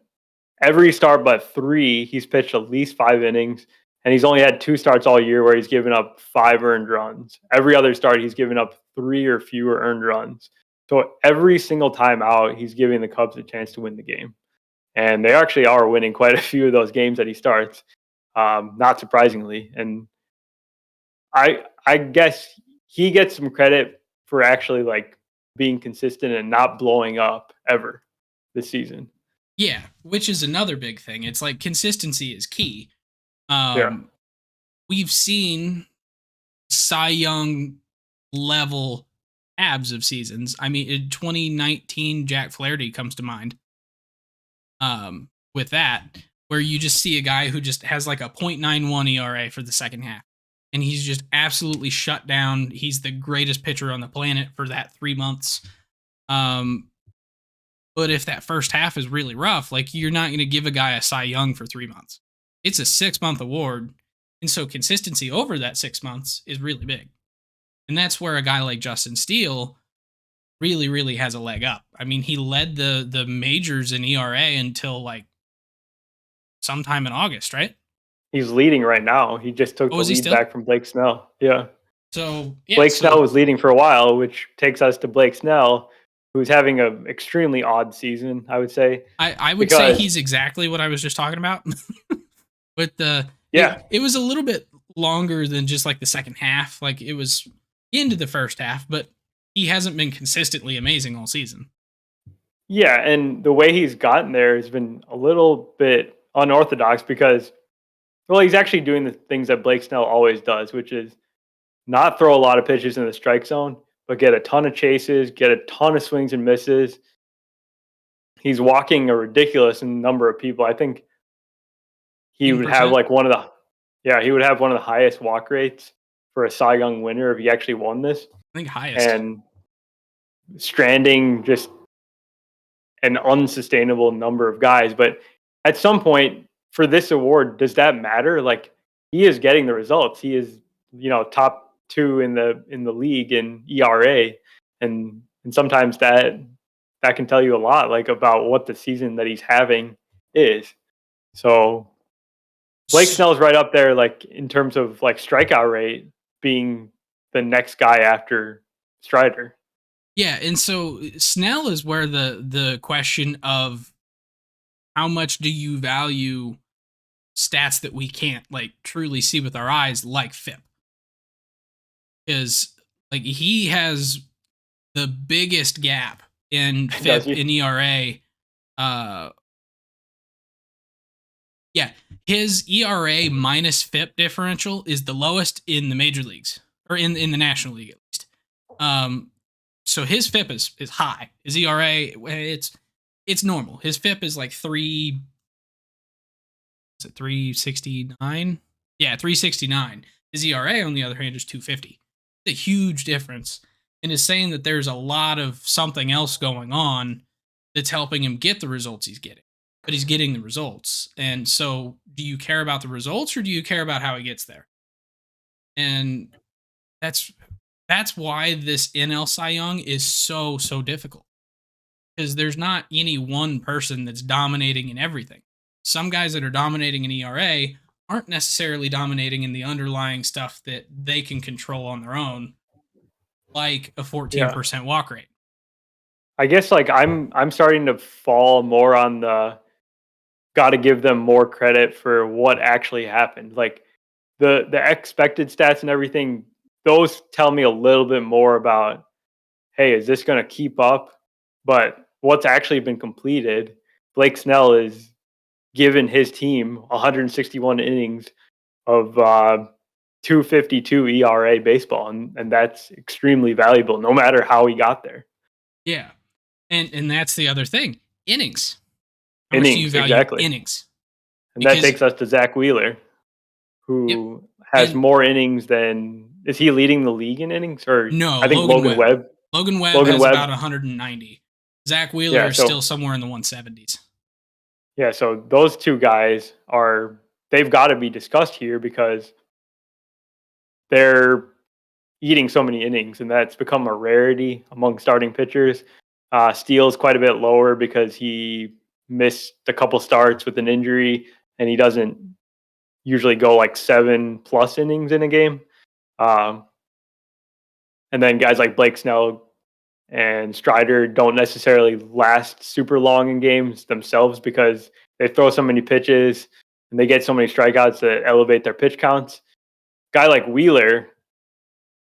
every start but three, he's pitched at least 5 innings, and he's only had 2 starts all year where he's given up 5 earned runs. Every other start, he's given up 3 or fewer earned runs. So every single time out, he's giving the Cubs a chance to win the game, and they actually are winning quite a few of those games that he starts, not surprisingly. And I guess he gets some credit for actually like being consistent and not blowing up ever this season. Yeah, which is another big thing. It's like consistency is key. Yeah. Um, we've seen Cy Young level abs of seasons. I mean, in 2019, Jack Flaherty comes to mind. With that, where you just see a guy who just has like a .91 ERA for the second half, and he's just absolutely shut down. He's the greatest pitcher on the planet for that 3 months. But if that first half is really rough, like you're not going to give a guy a Cy Young for 3 months. It's a 6-month award, and so consistency over that 6 months is really big. And that's where a guy like Justin Steele really, really has a leg up. I mean, he led the majors in ERA until like sometime in August, right? He's leading right now. He just took Oh, the is he lead still? back from Blake Snell. Yeah. So yeah, Blake so Snell was leading for a while, which takes us to Blake Snell, who's having an extremely odd season, I would say. I would say Because he's exactly what I was just talking about. With yeah, it was a little bit longer than just like the second half. Like it was into the first half, but he hasn't been consistently amazing all season. yeah, and the way he's gotten there has been a little bit unorthodox because, well, he's actually doing the things that Blake Snell always does, which is not throw a lot of pitches in the strike zone, but get a ton of chases, get a ton of swings and misses. He's walking a ridiculous number of people. I think he would have 10%, like he would have one of the highest walk rates for a Cy Young winner if he actually won this. I think highest. And stranding just an unsustainable number of guys. But at some point for this award, does that matter? Like he is getting the results. He is, top two in the league in ERA, and sometimes that can tell you a lot, like about what the season that he's having is. So Blake Snell's right up there, like in terms of like strikeout rate, being the next guy after Strider. Yeah, and so Snell is where the question of how much do you value stats that we can't like truly see with our eyes, like FIP, is like he has the biggest gap in FIP and ERA. Yeah, his ERA minus FIP differential is the lowest in the major leagues, or in the National League at least. So his FIP is high. His ERA, it's normal. His FIP is like 369? Yeah, 369. His ERA, on the other hand, is 250. It's a huge difference, and is saying that there's a lot of something else going on that's helping him get the results he's getting. But he's getting the results. And so do you care about the results, or do you care about how he gets there? And that's why this NL Cy Young is so difficult. Because there's not any one person that's dominating in everything. Some guys that are dominating in ERA aren't necessarily dominating in the underlying stuff that they can control on their own, like a 14% walk rate. I guess like I'm starting to fall more on the got to give them more credit for what actually happened. Like the expected stats and everything, those tell me a little bit more about, hey, is this going to keep up? But what's actually been completed, Blake Snell is given his team 161 innings of 252 ERA baseball, and that's extremely valuable no matter how he got there. Yeah. And that's the other thing. Innings. How much do you value exactly. Innings? And that takes us to Zach Wheeler, who has more innings than... Is he leading the league in innings? Or no, I think Logan Webb. Logan Webb has about 190. Zach Wheeler is still somewhere in the 170s. Yeah, so those two guys they've got to be discussed here because they're eating so many innings, and that's become a rarity among starting pitchers. Steele's quite a bit lower because he missed a couple starts with an injury, and he doesn't usually go like 7+ innings in a game. And then guys like Blake Snell and Strider don't necessarily last super long in games themselves because they throw so many pitches and they get so many strikeouts that elevate their pitch counts. Guy like Wheeler,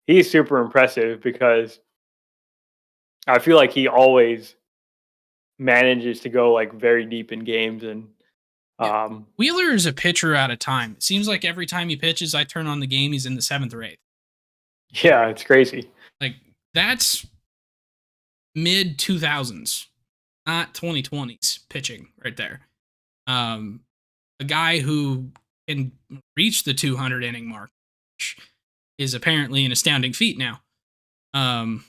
he's super impressive because I feel like he always manages to go like very deep in games. And Wheeler is a pitcher at a time. It seems like every time he pitches, I turn on the game, he's in the 7th or 8th. Yeah, it's crazy. Like that's mid 2000s, not 2020s pitching right there. A guy who can reach the 200 inning mark, which is apparently an astounding feat now. And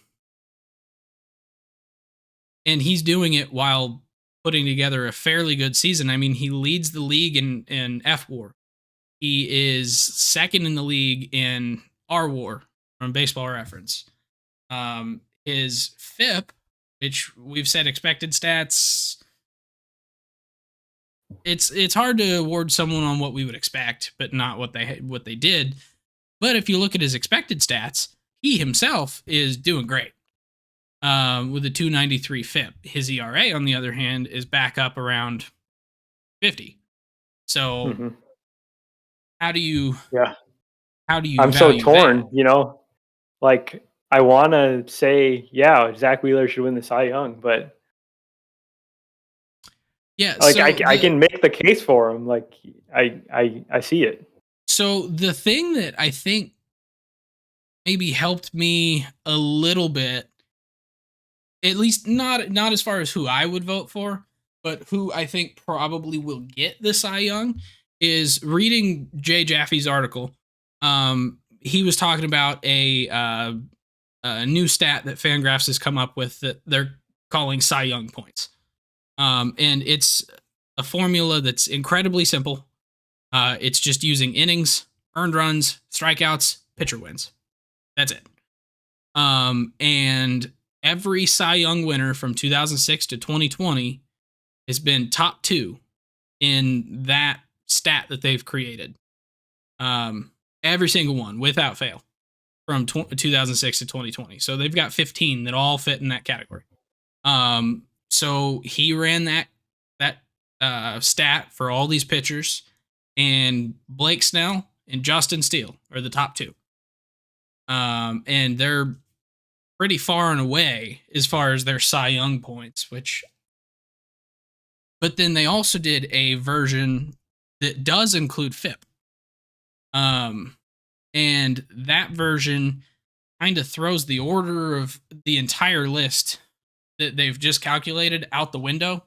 he's doing it while putting together a fairly good season. I mean, he leads the league in FWAR. He is second in the league in RWAR from Baseball Reference. His FIP, which we've said expected stats, it's hard to award someone on what we would expect, but not what they did. But if you look at his expected stats, he himself is doing great. With a 293 FIP. His ERA, on the other hand, is back up around 50. So how do you I'm so torn, that? Like I want to say, yeah, Zach Wheeler should win the Cy Young, but yeah, like I can make the case for him. Like I see it. So the thing that I think maybe helped me a little bit, at least not as far as who I would vote for, but who I think probably will get the Cy Young, is reading Jay Jaffe's article. He was talking about a new stat that Fangraphs has come up with that they're calling Cy Young points. And it's a formula that's incredibly simple. It's just using innings, earned runs, strikeouts, pitcher wins. That's it. And every Cy Young winner from 2006 to 2020 has been top 2 in that stat that they've created. Every single one without fail from 2006 to 2020. So they've got 15 that all fit in that category. So he ran that stat for all these pitchers, and Blake Snell and Justin Steele are the top two. And they're pretty far and away as far as their Cy Young points, but then they also did a version that does include FIP. And that version kind of throws the order of the entire list that they've just calculated out the window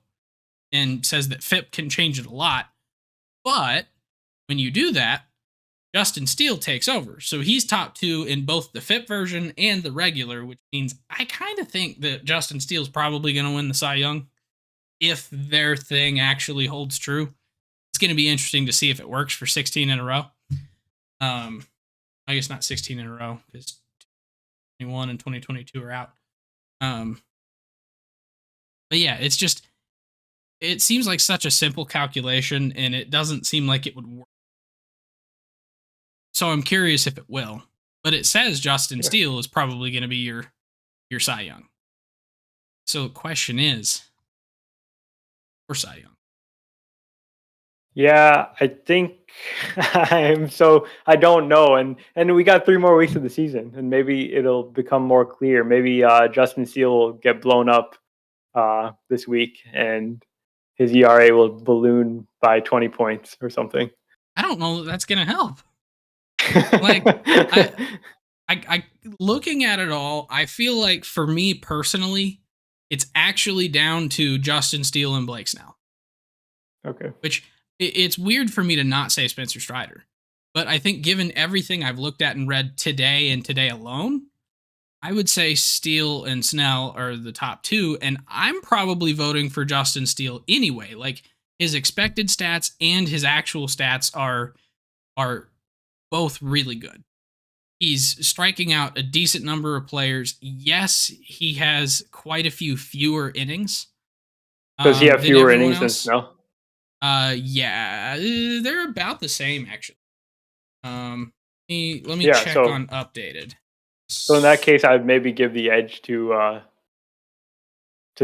and says that FIP can change it a lot. But when you do that, Justin Steele takes over. So he's top two in both the FIP version and the regular, which means I kind of think that Justin Steele's probably going to win the Cy Young if their thing actually holds true. It's going to be interesting to see if it works for 16 in a row. I guess not 16 in a row because 2021 and 2022 are out. But yeah, it seems like such a simple calculation, and it doesn't seem like it would work. So I'm curious if it will. But it says Justin Steele is probably going to be your Cy Young. So the question is, for Cy Young. Yeah, I think I don't know, and we got 3 more weeks of the season, and maybe it'll become more clear. Maybe Justin Steele will get blown up this week, and his ERA will balloon by 20 points or something. I don't know that that's gonna help. Like, I looking at it all, I feel like for me personally, it's actually down to Justin Steele and Blake Snell. Okay. Which it's weird for me to not say Spencer Strider, but I think given everything I've looked at and read today and today alone, I would say Steele and Snell are the top two, and I'm probably voting for Justin Steele anyway. Like, his expected stats and his actual stats are both really good. He's striking out a decent number of players. Yes, he has quite a few fewer innings. Does he have fewer innings than Snell? Yeah, they're about the same actually. Let me check on updated. So in that case, I'd maybe give the edge to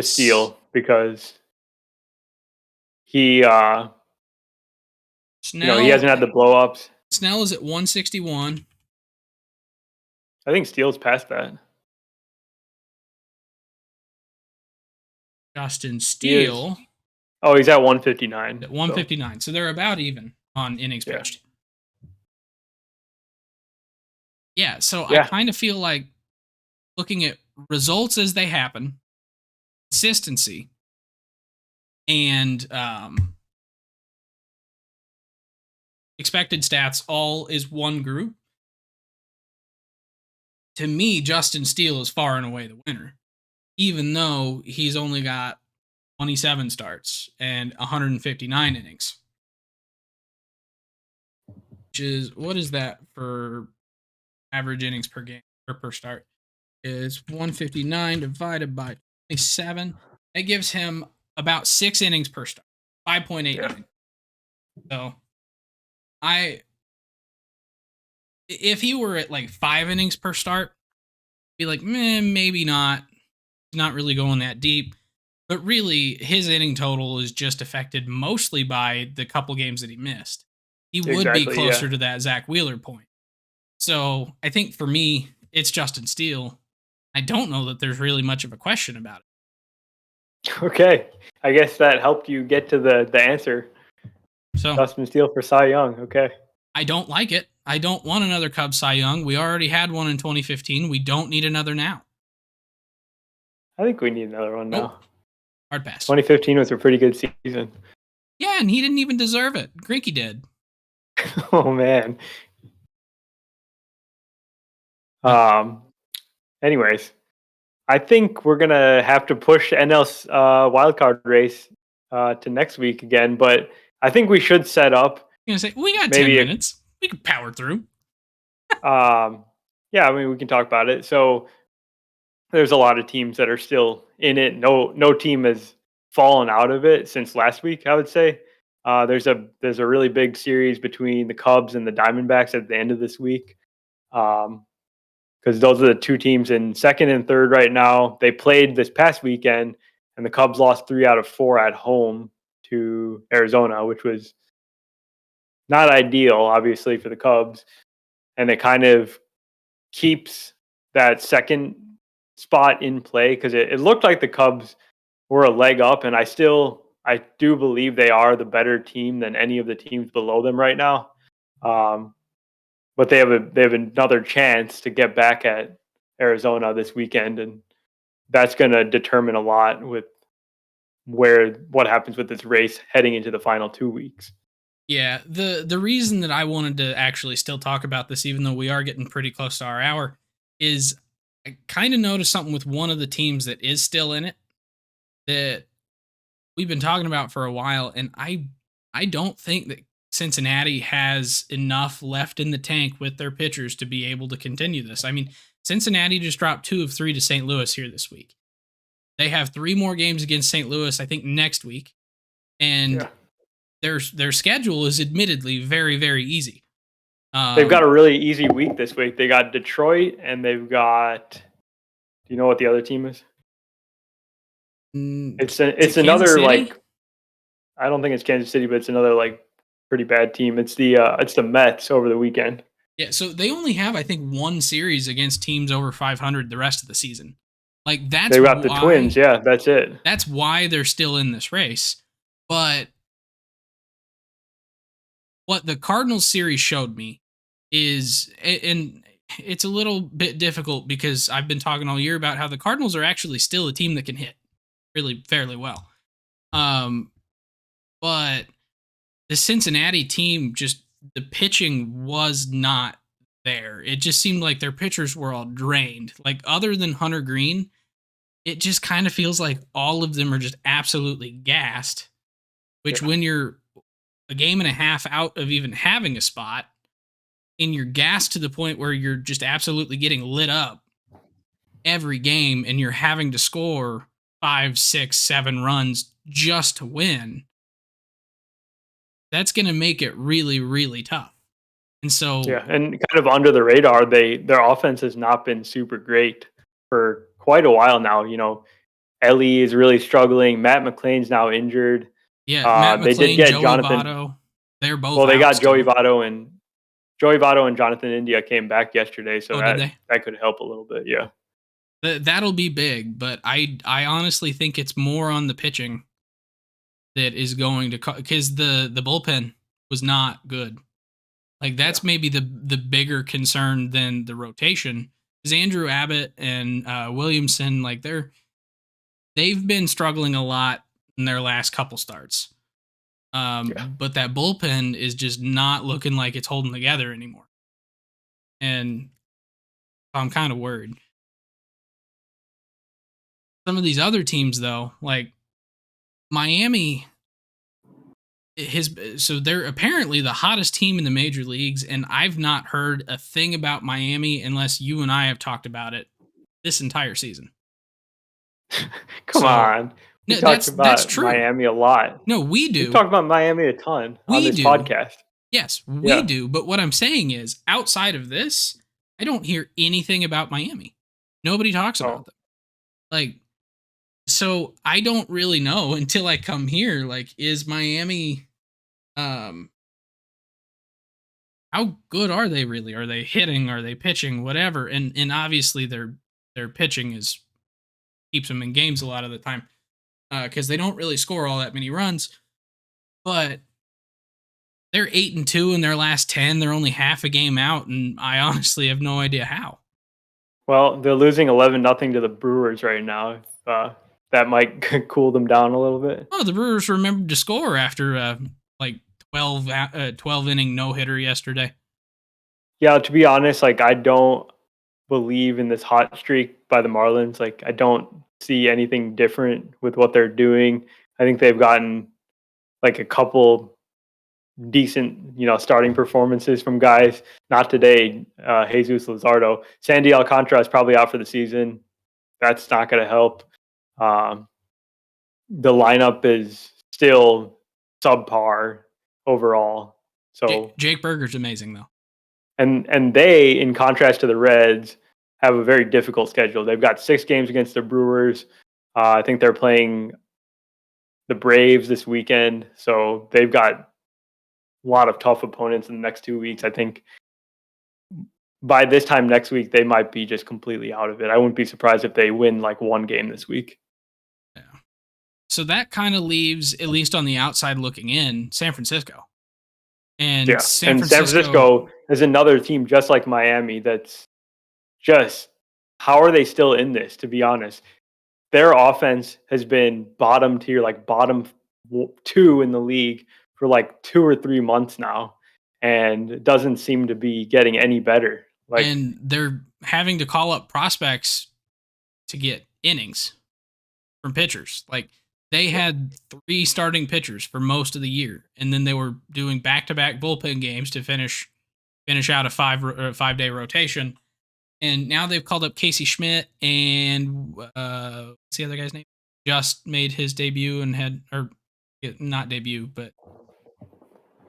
Steele because he Snell, he hasn't had the blow ups. Snell is at 161. I think Steele's past that. Justin Steele. Oh, he's at 159. At 159. So they're about even on innings pitched. Yeah, so I kind of feel like looking at results as they happen, consistency, and expected stats all is one group. To me, Justin Steele is far and away the winner, even though he's only got 27 starts and 159 innings. Which is, what is that for average innings per game or per start? Is 159 divided by 27. That gives him about 6 innings per start, 5.89. So if he were at like 5 innings per start, be like, maybe not. He's not really going that deep. But really, his inning total is just affected mostly by the couple games that he missed. He would be closer to that Zach Wheeler point. So I think for me, it's Justin Steele. I don't know that there's really much of a question about it. Okay. I guess that helped you get to the answer. So Justin Steele for Cy Young. Okay. I don't like it. I don't want another Cubs Cy Young. We already had one in 2015. We don't need another now. I think we need another one now. Hard pass. 2015 was a pretty good season. Yeah, and he didn't even deserve it. Greinke did. Oh, man. Anyways, I think we're going to have to push NL's wildcard race to next week again, but I think we should set up. You're going to say, we got 10 minutes. We can power through. Yeah, I mean, we can talk about it. So there's a lot of teams that are still in it. No team has fallen out of it since last week, I would say. There's a really big series between the Cubs and the Diamondbacks at the end of this week, because those are the two teams in second and third right now. They played this past weekend, and the Cubs lost 3 out of 4 at home to Arizona, which was not ideal, obviously, for the Cubs. And it kind of keeps that second spot in play because it looked like the Cubs were a leg up, and I do believe they are the better team than any of the teams below them right now. But they have another chance to get back at Arizona this weekend, and that's going to determine a lot with what happens with this race heading into the final 2 weeks. Yeah, the reason that I wanted to actually still talk about this, even though we are getting pretty close to our hour, is I kind of noticed something with one of the teams that is still in it that we've been talking about for a while, and I don't think that Cincinnati has enough left in the tank with their pitchers to be able to continue this. I mean, Cincinnati just dropped 2 of 3 to St. Louis here this week. They have 3 more games against St. Louis, I think, next week, and Yeah. their schedule is admittedly very, very easy. They've got a really easy week this week. They got Detroit, and they've got. Do you know what the other team is? It's another City? like. I don't think it's Kansas City, but it's another like pretty bad team. It's the Mets over the weekend. Yeah, so they only have, I think, 1 series against teams over 500 the rest of the season. Like that's They got the Twins. Yeah, that's it. That's why they're still in this race. But what the Cardinals series showed me is, and it's a little bit difficult because I've been talking all year about how the Cardinals are actually still a team that can hit really fairly well. But the Cincinnati team, just the pitching was not there. It just seemed like their pitchers were all drained. Like other than Hunter Green, it just kind of feels like all of them are just absolutely gassed, which when you're a game and a half out of even having a spot and you're gassed to the point where you're just absolutely getting lit up every game and you're having to score 5, 6, 7 runs just to win, that's going to make it really, really tough. And so, yeah, and kind of under the radar, their offense has not been super great for quite a while now. You know, Ellie is really struggling. Matt McClain's now injured. yeah, Matt They did McClain, get Joey Jonathan. Votto, they're both. Well, they out got still. Joey Votto and Jonathan India came back yesterday, so did they? that could help a little bit. Yeah, That'll be big, but I honestly think it's more on the pitching that is going to, because the bullpen was not good. Like that's maybe the bigger concern than the rotation. Because Andrew Abbott and Williamson, like they've been struggling a lot in their last couple starts. But that bullpen is just not looking like it's holding together anymore. And I'm kind of worried. Some of these other teams, though, like Miami, so they're apparently the hottest team in the major leagues, and I've not heard a thing about Miami unless you and I have talked about it this entire season. Come on. We talked about that's true. Miami a lot. No, we do. We talk about Miami a ton on this podcast. Yes, we do. But what I'm saying is, outside of this, I don't hear anything about Miami. Nobody talks about them. Like, so I don't really know until I come here. Like, is Miami, how good are they really? Are they hitting? Are they pitching? Whatever. And obviously their pitching keeps them in games a lot of the time because they don't really score all that many runs. But they're 8-2 in their last 10. They're only half a game out, and I honestly have no idea how. Well, they're losing 11-0 to the Brewers right now. That might cool them down a little bit. Oh, the Brewers remembered to score after like 12 inning no-hitter yesterday. Yeah, to be honest, like I don't believe in this hot streak by the Marlins. Like I don't see anything different with what they're doing. I think they've gotten like a couple decent, starting performances from guys. Not today, Jesus Luzardo. Sandy Alcantara is probably out for the season. That's not going to help. The lineup is still subpar overall. So Jake Burger's amazing though. and they, in contrast to the Reds, have a very difficult schedule. They've got 6 games against the Brewers. I think they're playing the Braves this weekend, so they've got a lot of tough opponents in the next 2 weeks. I think by this time next week, they might be just completely out of it. I wouldn't be surprised if they win like 1 game this week. Yeah. So that kind of leaves, at least on the outside looking in, San Francisco. And San Francisco is another team just like Miami that's just, how are they still in this, to be honest? Their offense has been bottom tier, like bottom 2 in the league for like 2 or 3 months now, and it doesn't seem to be getting any better. And they're having to call up prospects to get innings from pitchers. Like, they had 3 starting pitchers for most of the year, and then they were doing back-to-back bullpen games to finish out a 5-day rotation. And now they've called up Casey Schmidt and what's the other guy's name? Just made his debut and not debut, but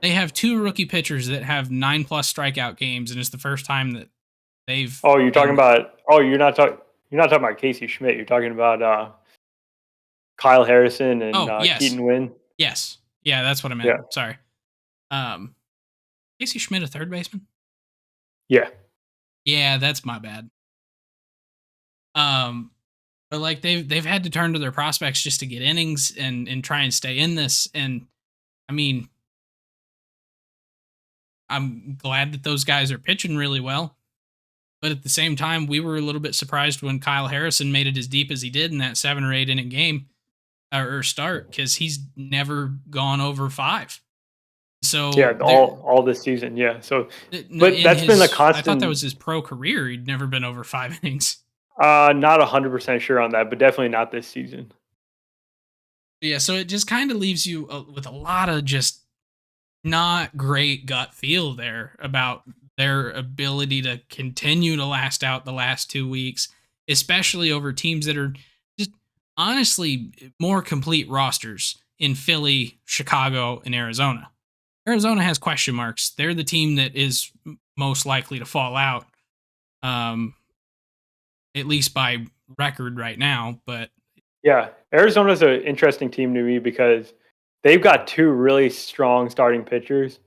they have 2 rookie pitchers that have 9+ strikeout games, and it's the first time that they've. Oh, you're talking about? Oh, you're not talking about Casey Schmidt. You're talking about Kyle Harrison and yes. Keaton Winn. Yes, yeah, that's what I meant. Yeah. Sorry, Casey Schmidt, a third baseman. Yeah, that's my bad. But like they've had to turn to their prospects just to get innings and try and stay in this. And I mean, I'm glad that those guys are pitching really well. But at the same time, we were a little bit surprised when Kyle Harrison made it as deep as he did in that 7 or 8 inning game or start, because he's never gone over 5. So yeah, all this season, yeah. So, but that's been a constant. I thought that was his pro career. He'd never been over 5 innings. Not 100% sure on that, but definitely not this season. Yeah, so it just kind of leaves you with a lot of just not great gut feel there about their ability to continue to last out the last 2 weeks, especially over teams that are just honestly more complete rosters in Philly, Chicago, and Arizona. Arizona has question marks. They're the team that is most likely to fall out, at least by record right now. But yeah, Arizona's an interesting team to me because they've got 2 really strong starting pitchers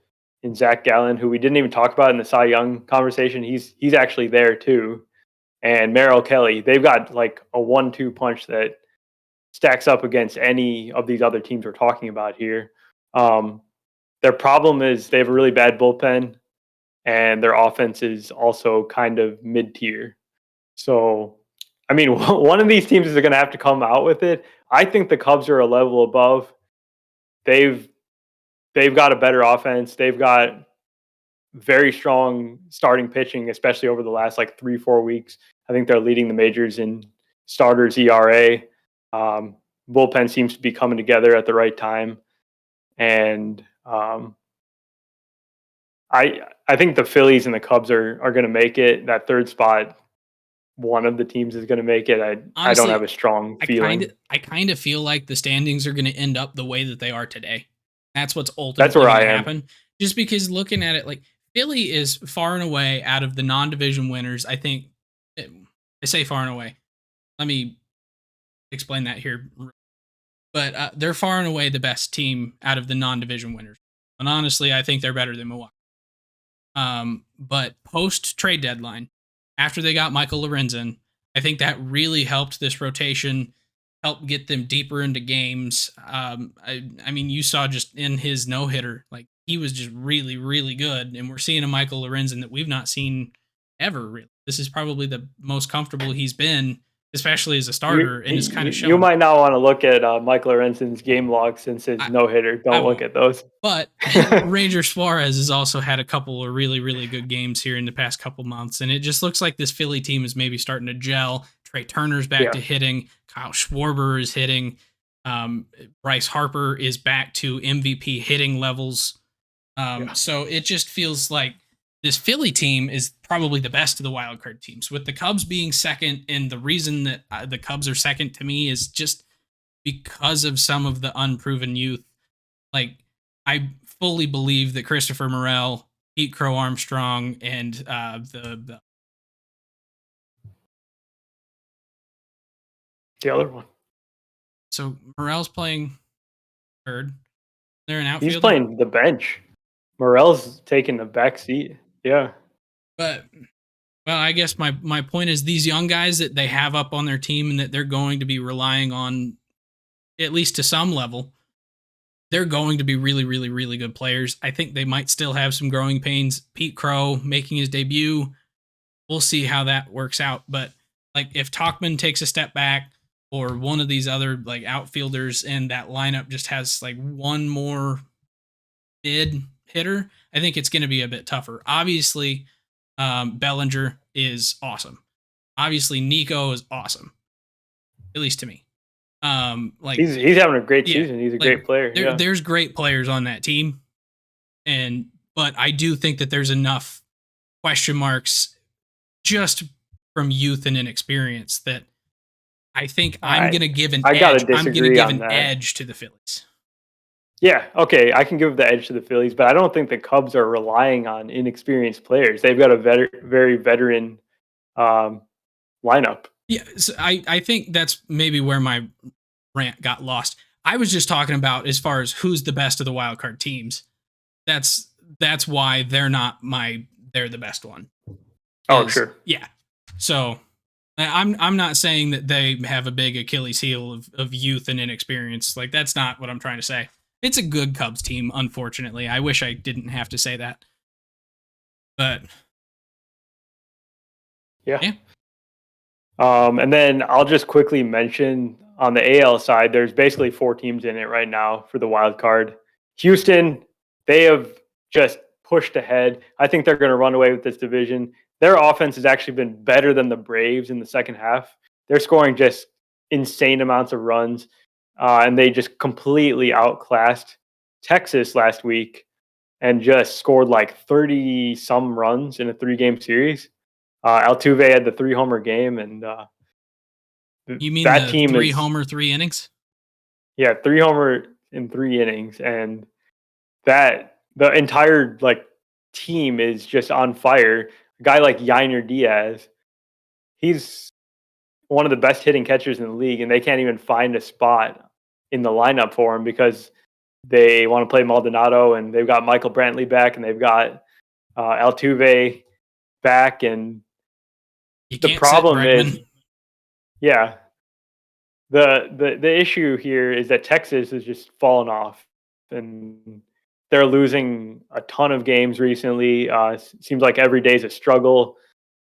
in Zach Gallen, who we didn't even talk about in the Cy Young conversation. He's actually there too, and Merrill Kelly. They've got like a 1-2 punch that stacks up against any of these other teams we're talking about here. Their problem is they have a really bad bullpen, and their offense is also kind of mid-tier. So, I mean, one of these teams is going to have to come out with it. I think the Cubs are a level above. They've got a better offense. They've got very strong starting pitching, especially over the last like 3-4 weeks. I think they're leading the majors in starters ERA. Bullpen seems to be coming together at the right time. And I think the Phillies and the Cubs are going to make it. That 3rd spot, one of the teams is going to make it. Honestly, I don't have a strong feeling. I kind of feel like the standings are going to end up the way that they are today. That's what's ultimately That's where going to I happen. Just because looking at it, like Philly is far and away out of the non-division winners. I think I say far and away. Let me explain that here. But they're far and away the best team out of the non-division winners. And honestly, I think they're better than Milwaukee. But post-trade deadline, after they got Michael Lorenzen, I think that really helped this rotation, helped get them deeper into games. I mean, you saw just in his no-hitter, like he was just really, really good. And we're seeing a Michael Lorenzen that we've not seen ever, really. This is probably the most comfortable he's been, especially as a starter, and it's kind of showing. You might not want to look at Michael Lorenzen's game log since his no-hitter. Don't look at those. But Ranger Suarez has also had a couple of really, really good games here in the past couple months, and it just looks like this Philly team is maybe starting to gel. Trey Turner's back to hitting. Kyle Schwarber is hitting. Bryce Harper is back to MVP hitting levels. So it just feels like this Philly team is probably the best of the wild card teams, with the Cubs being second. And the reason that the Cubs are second to me is just because of some of the unproven youth. Like I fully believe that Christopher Morel, Pete Crow Armstrong, and the other one. So Morel's playing third. They're an outfielder. He's playing the bench. Morel's taking the back seat. Yeah. But well, I guess my point is these young guys that they have up on their team and that they're going to be relying on, at least to some level, they're going to be really, really, really good players. I think they might still have some growing pains. Pete Crow making his debut, we'll see how that works out. But like if Tauchman takes a step back, or one of these other like outfielders and that lineup just has like one more mid hitter, I think it's going to be a bit tougher. Obviously, Bellinger is awesome. Obviously, Nico is awesome, at least to me. Like he's having a great season. He's a great player. There's great players on that team, but I do think that there's enough question marks just from youth and inexperience that I think I'm going to give an edge. I'm going to give an edge to the Phillies. Yeah, okay, I can give the edge to the Phillies, but I don't think the Cubs are relying on inexperienced players. They've got a very veteran lineup. Yeah, so I think that's maybe where my rant got lost. I was just talking about as far as who's the best of the wild card teams. That's why they're the best one. Oh, sure. Yeah. So I'm not saying that they have a big Achilles heel of youth and inexperience. Like that's not what I'm trying to say. It's a good Cubs team, unfortunately. I wish I didn't have to say that. But yeah. And then I'll just quickly mention on the AL side, there's basically 4 teams in it right now for the wild card. Houston, they have just pushed ahead. I think they're going to run away with this division. Their offense has actually been better than the Braves in the second half. They're scoring just insane amounts of runs, and they just completely outclassed Texas last week and just scored like 30-some runs in a 3-game series. Altuve had the 3-homer game, and you mean that team 3-homer, 3 innings? Yeah, 3-homer in 3 innings, and that the entire team is just on fire. A guy like Yainer Diaz, he's one of the best hitting catchers in the league, and they can't even find a spot in the lineup for him because they want to play Maldonado, and they've got Michael Brantley back, and they've got Altuve back, and the problem is, the issue here is that Texas has just fallen off, and they're losing a ton of games recently. Seems like every day is a struggle.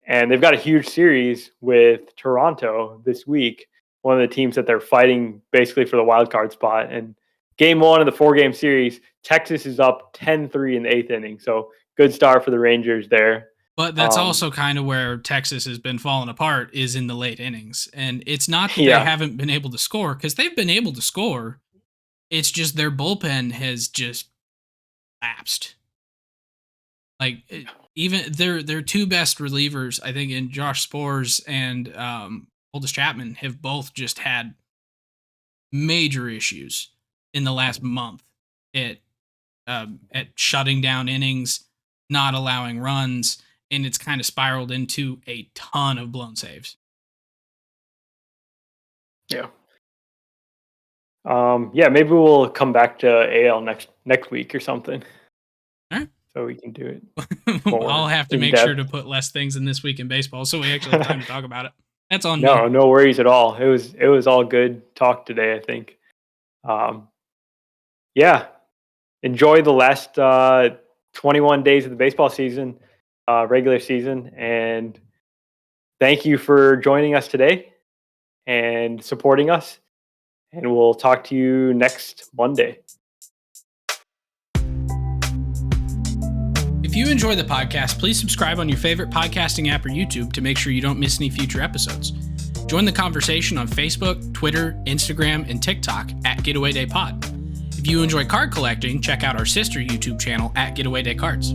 And they've got a huge series with Toronto this week, one of the teams that they're fighting basically for the wild card spot. And game 1 of the 4-game series, Texas is up 10-3 in the 8th inning. So good start for the Rangers there. But that's also kind of where Texas has been falling apart, is in the late innings. And it's not that they haven't been able to score, because they've been able to score. It's just their bullpen has just lapsed. Like even their 2 best relievers, I think, in Josh Spores and Oldis Chapman, have both just had major issues in the last month at shutting down innings, not allowing runs, and it's kind of spiraled into a ton of blown saves. Yeah. Maybe we'll come back to AL next week or something. All right. So we can do it. I'll have to make sure to put less things in This Week in Baseball so we actually have time to talk about it. That's on me. No worries at all. It was all good talk today, I think. Enjoy the last 21 days of the baseball season, regular season, and thank you for joining us today and supporting us. And we'll talk to you next Monday. If you enjoy the podcast, please subscribe on your favorite podcasting app or YouTube to make sure you don't miss any future episodes. Join the conversation on Facebook, Twitter, Instagram, and TikTok at Getaway Day Pod. If you enjoy card collecting, check out our sister YouTube channel at Getaway Day Cards.